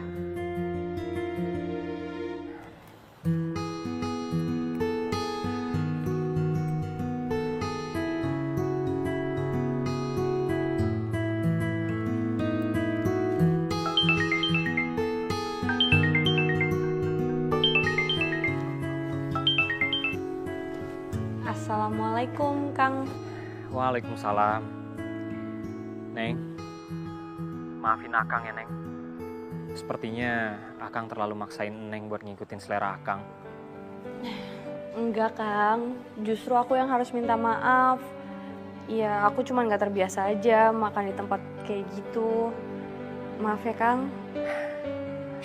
Assalamualaikum, Kang. Waalaikumsalam. Neng, maafin Akang ya, Neng. Sepertinya Akang terlalu maksain Neng buat ngikutin selera Akang. Enggak, Kang. Justru aku yang harus minta maaf. Ya, aku cuma gak terbiasa aja makan di tempat kayak gitu. Maaf ya, Kang.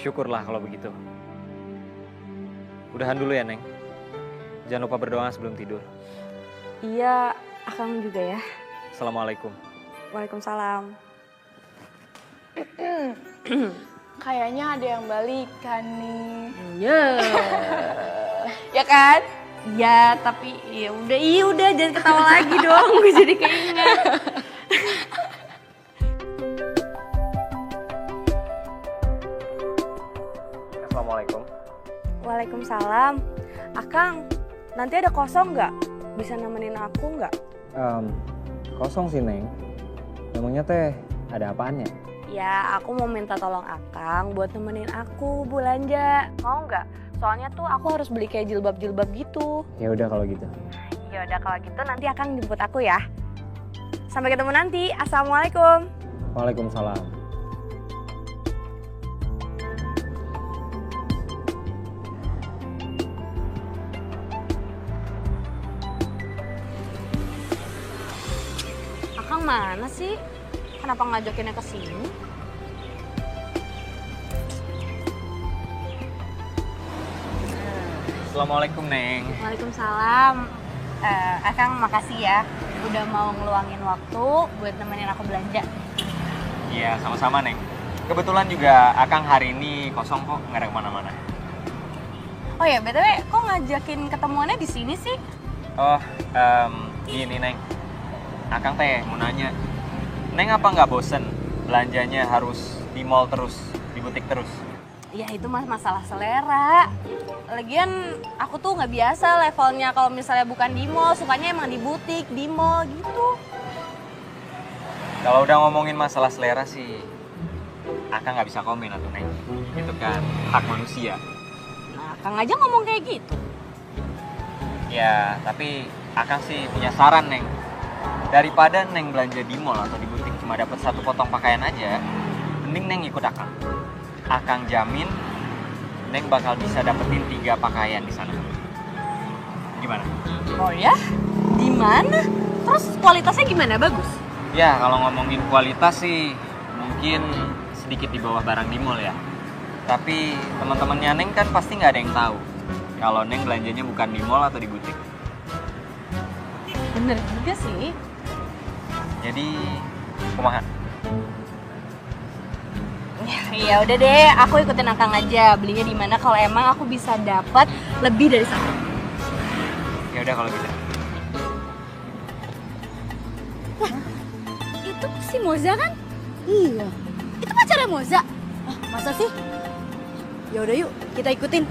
Syukurlah kalau begitu. Udahan dulu ya, Neng. Jangan lupa berdoa sebelum tidur. Iya, Akang juga ya. Assalamualaikum. Waalaikumsalam. Kayaknya ada yang balikan nih. Iya. Ya kan? Ya, tapi ya udah jangan ketawa lagi dong. Gue jadi keinget. Assalamualaikum. Waalaikumsalam. Akang, nanti ada kosong nggak? Bisa nemenin aku nggak? Kosong sih, Neng. Memangnya teh ada apaannya? Ya, aku mau minta tolong Akang buat nemenin aku belanja. Mau nggak? Soalnya tuh aku harus beli kayak jilbab-jilbab gitu. Ya udah kalau gitu. Ya udah kalau gitu nanti Akang jemput aku ya. Sampai ketemu nanti. Assalamualaikum. Waalaikumsalam. Akang mana sih? Kenapa ngajakinnya ke sini? Assalamualaikum, Neng. Waalaikumsalam. Akang makasih ya udah mau ngeluangin waktu buat nemenin aku belanja. Iya, sama-sama, Neng. Kebetulan juga Akang hari ini kosong kok, nggak ada kemana-mana. Oh ya, BTW kok ngajakin ketemuannya di sini sih? Oh, gini, Neng. Akang teh mau nanya. Neng apa nggak bosen belanjanya harus di mall terus, di butik terus? Ya itu masalah selera. Lagian aku tuh nggak biasa levelnya kalau misalnya bukan di mall, sukanya emang di butik, di mall gitu. Kalau udah ngomongin masalah selera sih, Akang nggak bisa komen atuh, Neng. Itu kan hak manusia. Nah, Kang aja ngomong kayak gitu. Ya, tapi Akang sih punya saran, Neng. Daripada Neng belanja di mall atau di butik cuma dapat satu potong pakaian aja, mending Neng ikut Akang. Akang jamin Neng bakal bisa dapetin 3 pakaian di sana. Gimana? Oh ya? Di mana? Terus kualitasnya gimana? Bagus? Ya, kalau ngomongin kualitas sih mungkin sedikit di bawah barang di mall ya. Tapi teman-temannya Neng kan pasti nggak ada yang tahu kalau Neng belanjanya bukan di mall atau di butik. Bener juga sih. Jadi, kumaha? Ya udah deh, aku ikutin Akang aja. Belinya di mana kalau emang aku bisa dapat lebih dari satu. Ya udah kalau gitu. Itu si Moza kan? Iya. Itu pacarnya Moza. Ah, masa sih? Ya udah yuk, kita ikutin.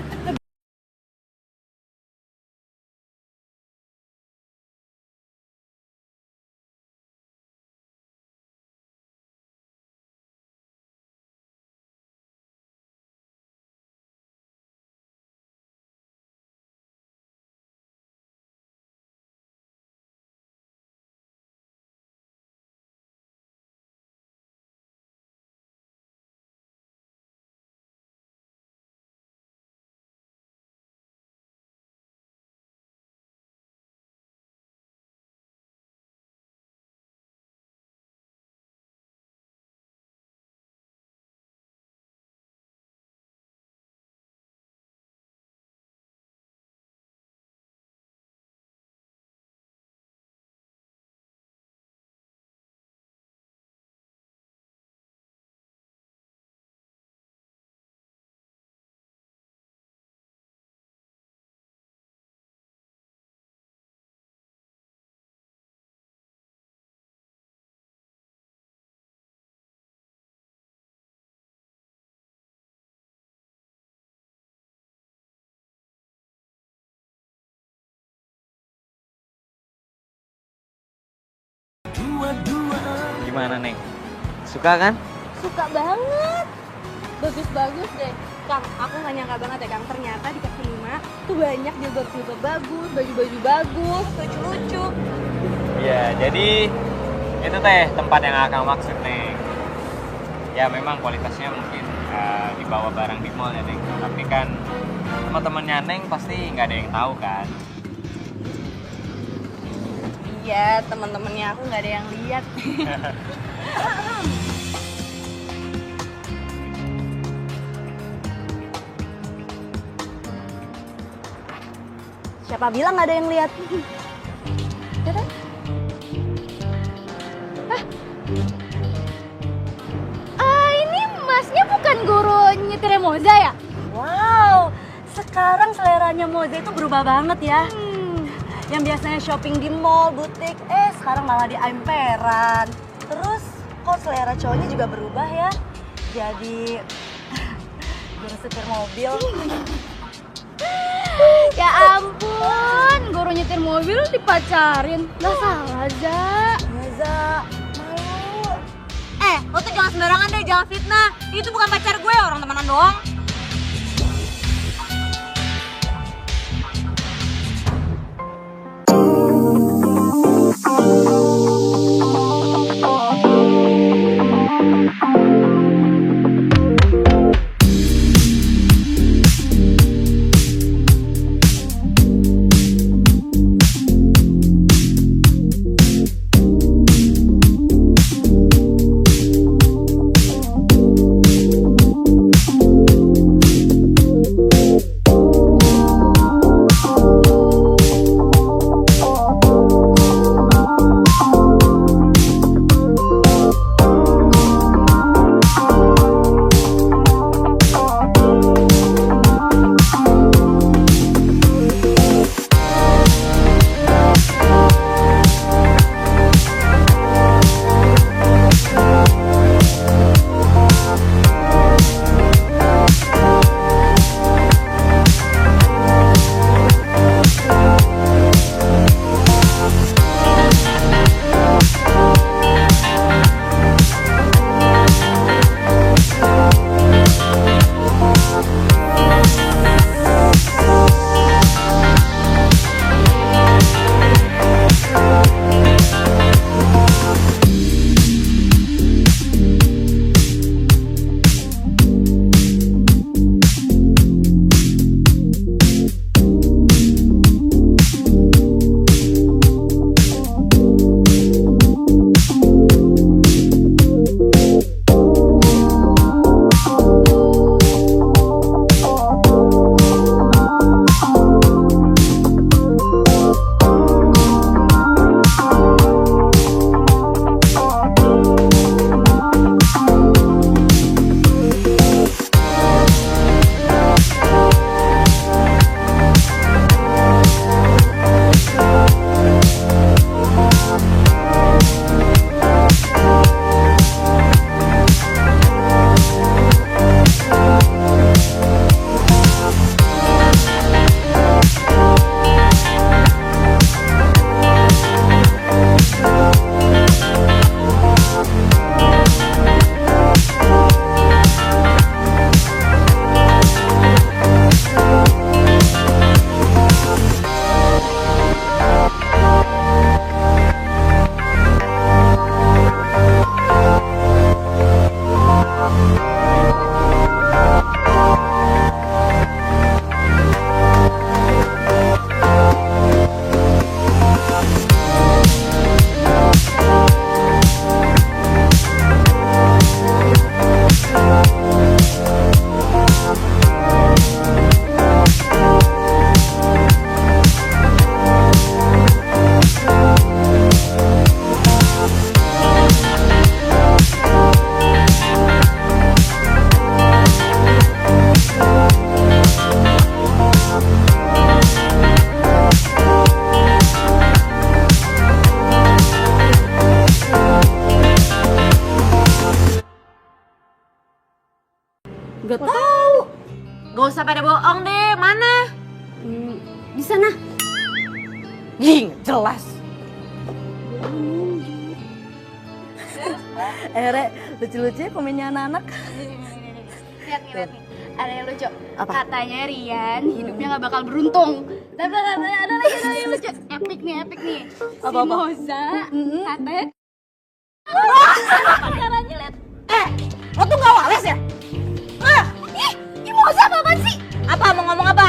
Gimana Neng? Suka kan? Suka banget. Bagus-bagus deh. Kang, aku gak nyangka banget ya Kang. Ternyata di kaki 5 tuh banyak jilbab-jilbab bagus, baju-baju bagus, lucu-lucu. Iya, jadi itu teh tempat yang Akang maksud Neng. Ya memang kualitasnya mungkin di bawah barang di mall ya Neng. Tapi kan teman-temannya Neng pasti nggak ada yang tahu kan. Iya, teman-temannya aku nggak ada yang lihat. Siapa bilang nggak ada yang lihat? Ini masnya bukan guru nyetirnya Moza ya? Wow, sekarang seleranya Moza itu berubah banget ya. Yang biasanya shopping di mall, butik, sekarang malah di emperan. Terus kok selera cowoknya juga berubah ya? Jadi guru setir mobil. Ya ampun, guru nyetir mobil dipacarin. Lah salah, Za. Moza, malu. Lo tuh jangan sembarangan deh, jangan fitnah. Itu bukan pacar gue, orang temenan doang. Gak tahu. Gak usah pada bohong deh, mana? Di sana. Ih, nggak jelas. Re, lucu-lucu ya komennya anak-anak. Lihat nih. Ada yang lucu. Apa? Katanya Rian hidupnya gak bakal beruntung. Tapi ada lagi yang lucu. Epic nih. Apa-apa? Si Moza, katanya pacarannya lihat. Lo tuh gak wales ya? Ih, Moza apaan sih? Apa, mau ngomong apa?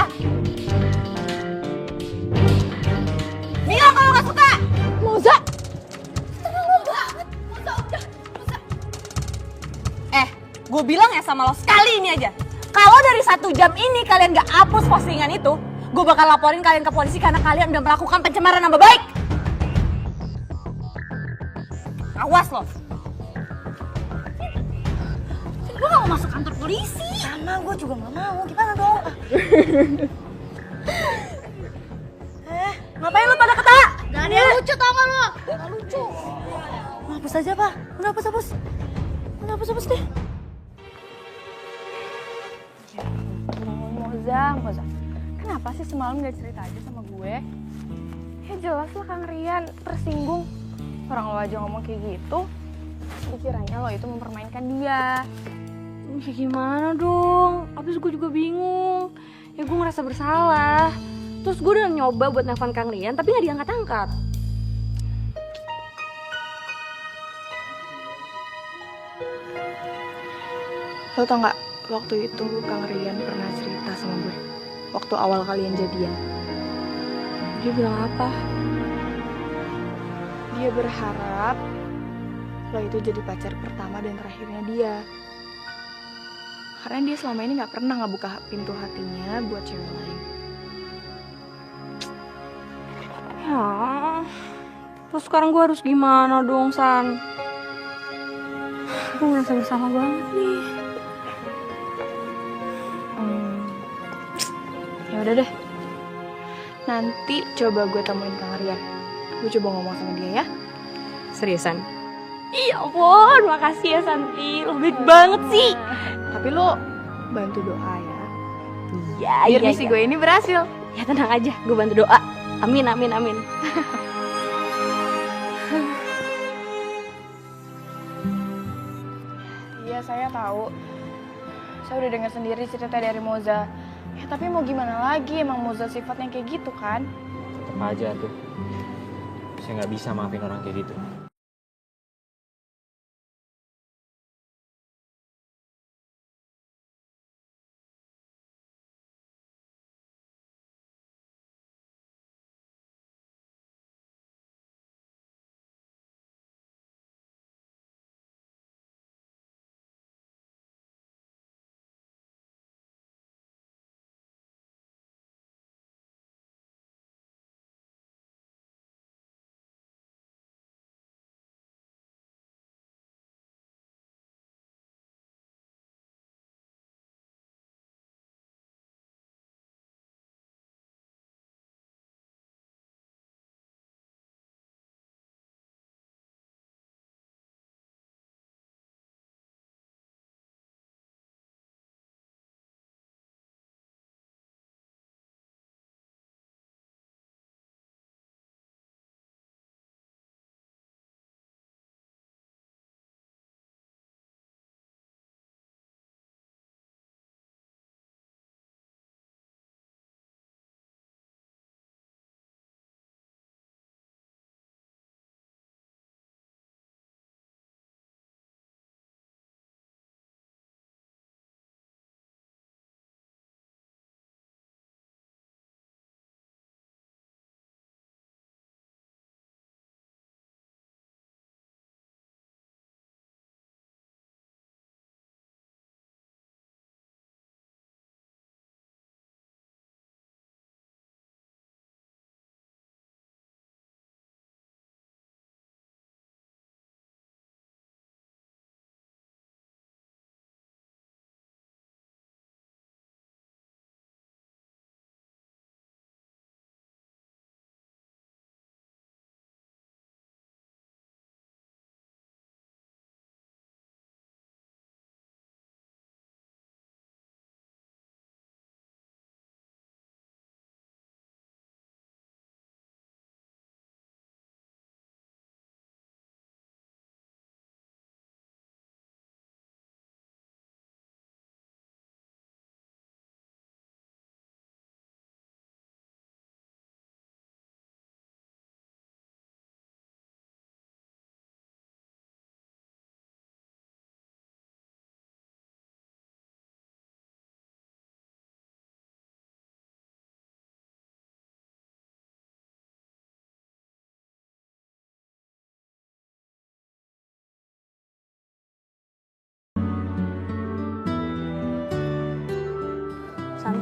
Mila kalau gak suka! Moza. Gue bilang ya sama lo sekali ini aja. Kalau dari 1 jam ini kalian gak hapus postingan itu, gue bakal laporin kalian ke polisi karena kalian udah melakukan pencemaran nama baik. Awas lo. Gue gak mau masuk kantor polisi. Sama, gue juga gak mau. Gimana dong? Ngapain lo pada ketawa? Gak ada yang lucu tau gak lo? Gak lucu. Hapus aja, Pak. Udah hapus. Udah hapus deh. Moza. Kenapa sih semalam gak cerita aja sama gue? Ya jelas lah Kang Rian tersinggung. Orang lo aja ngomong kayak gitu. Dikiranya lo itu mempermainkan dia. Ya gimana dong? Abis gue juga bingung. Ya gue ngerasa bersalah. Terus gue udah nyoba buat nelfon Kang Rian tapi gak diangkat-angkat. Lo tau gak, waktu itu Kang Rian pernah cerita sama gue. Waktu awal kalian jadian. Dia bilang apa? Dia berharap lo itu jadi pacar pertama dan terakhirnya dia. Karena dia selama ini gak pernah ngebuka pintu hatinya buat cewek lain. Ya, terus sekarang gue harus gimana dong, San? Gue merasa bersalah banget nih. Ya udah deh. Nanti coba gue temuin Kang Rian. Gue coba ngomong sama dia ya. Seriusan? Iya ampun, makasih ya Santi. Lo baik banget sih. Tapi lo bantu doa ya. Iya, Biar misi gue ini berhasil. Ya tenang aja, gue bantu doa. Amin. Iya, saya tahu. Saya udah dengar sendiri cerita dari Moza. Ya tapi mau gimana lagi, emang Moza sifatnya kayak gitu kan? Tetep aja tuh. Saya nggak bisa maafin orang kayak gitu.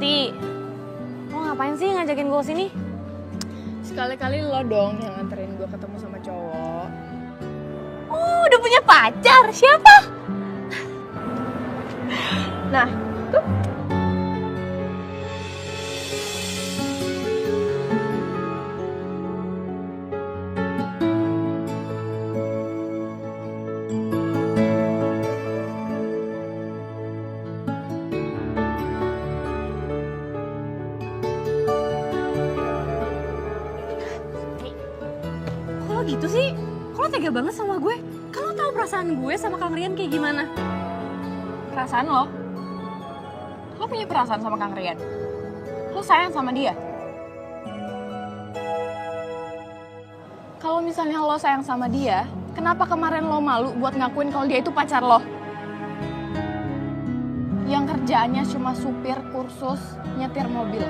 Ti, lo ngapain sih ngajakin gue sini? Sekali-kali lo dong yang nganterin gue ketemu sama cowok. Oh, udah punya pacar? Siapa? Nah, tuh. Kok lo gitu sih? Kok lo tega banget sama gue? Kan lo tahu perasaan gue sama Kang Rian kayak gimana? Perasaan lo? Lo punya perasaan sama Kang Rian? Lo sayang sama dia? Kalau misalnya lo sayang sama dia, kenapa kemarin lo malu buat ngakuin kalau dia itu pacar lo? Yang kerjaannya cuma supir kursus nyetir mobil.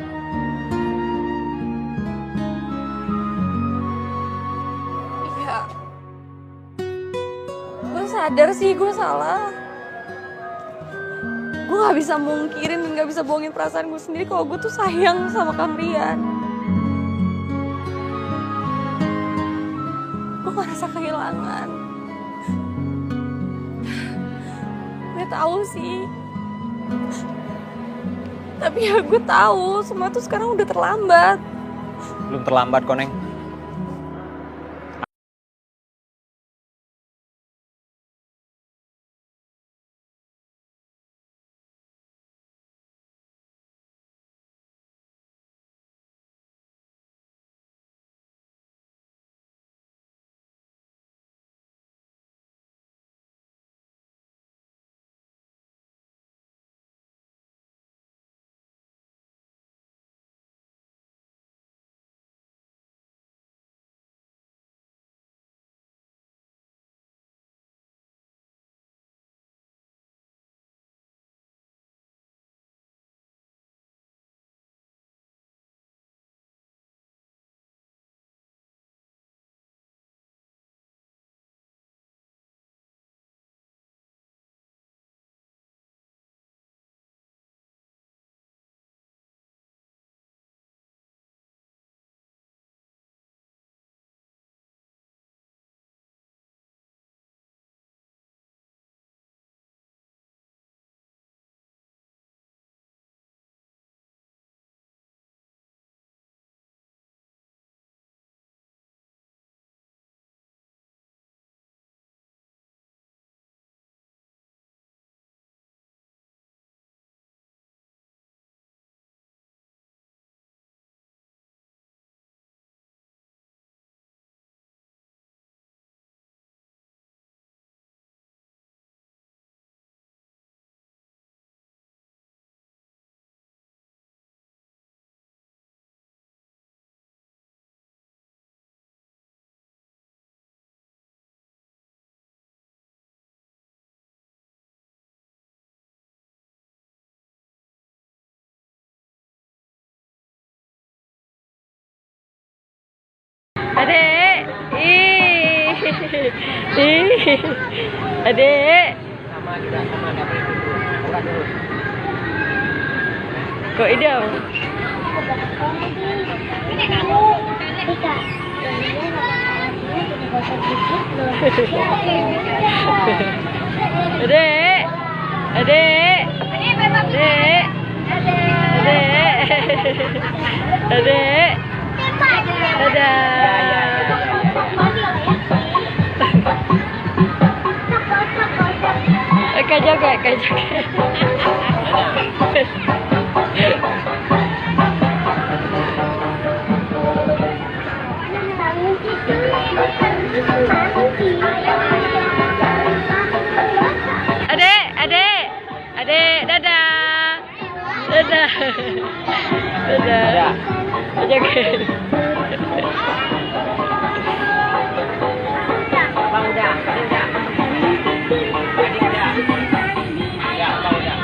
Iya. Gue sadar sih gue salah. Gue gak bisa mungkirin dan gak bisa bohongin perasaan gue sendiri kalau gue tuh sayang sama Kang Rian. Gue ngerasa kehilangan. Gue tahu sih. Tapi ya gue tahu semua tuh sekarang udah terlambat. Belum terlambat kok, Neng. Adek, adek. Kok idam? Adek, adek, adek, adek, adek. Dadah. Kak joget, kak joget. Adek, adek, adek, dadah. Dadah. Dadah. Kak joget. Bang udah, udah. Tadi udah. Ya, bang udah.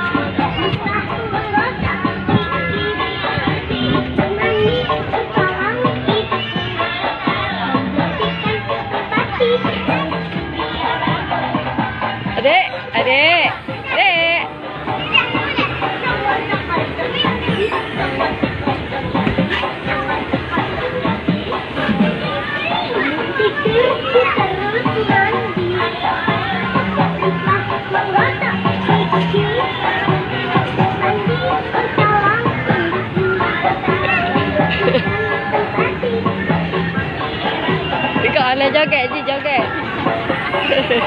Adek, adek, adek. Adek.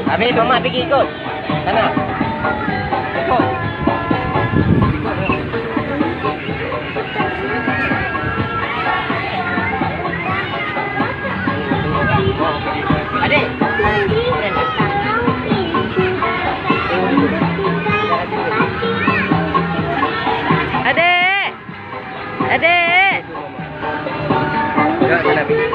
Habis mama pergi ikut. Sana. Ikut. Adik. Adek. Adek. Ya, sana pergi.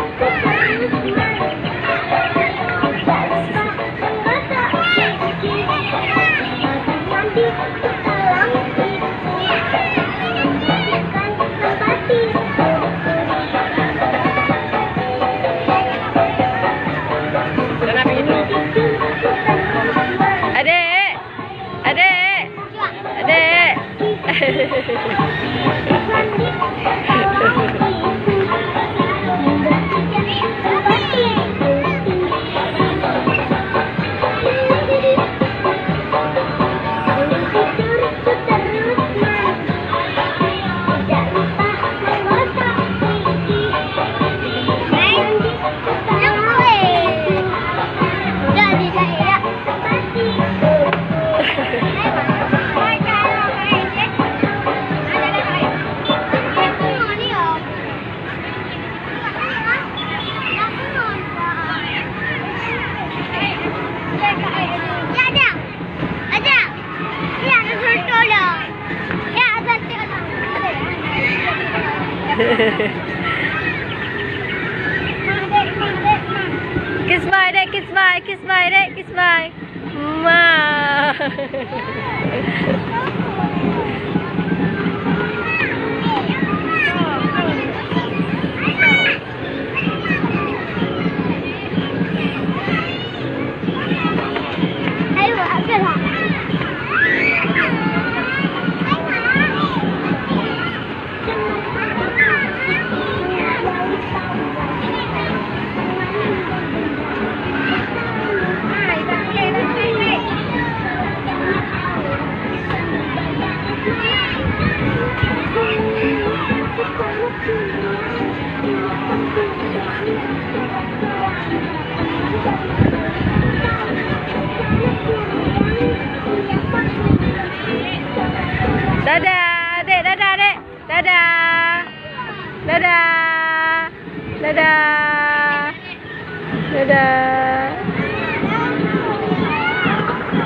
Sana pergi tu. Adek. Adek. Adek. Kiss my dek, kiss my, kiss my dek, kiss my. Ma. Dadah, dek, dadah, dek. Dadah. Dadah. Dadah. Dadah.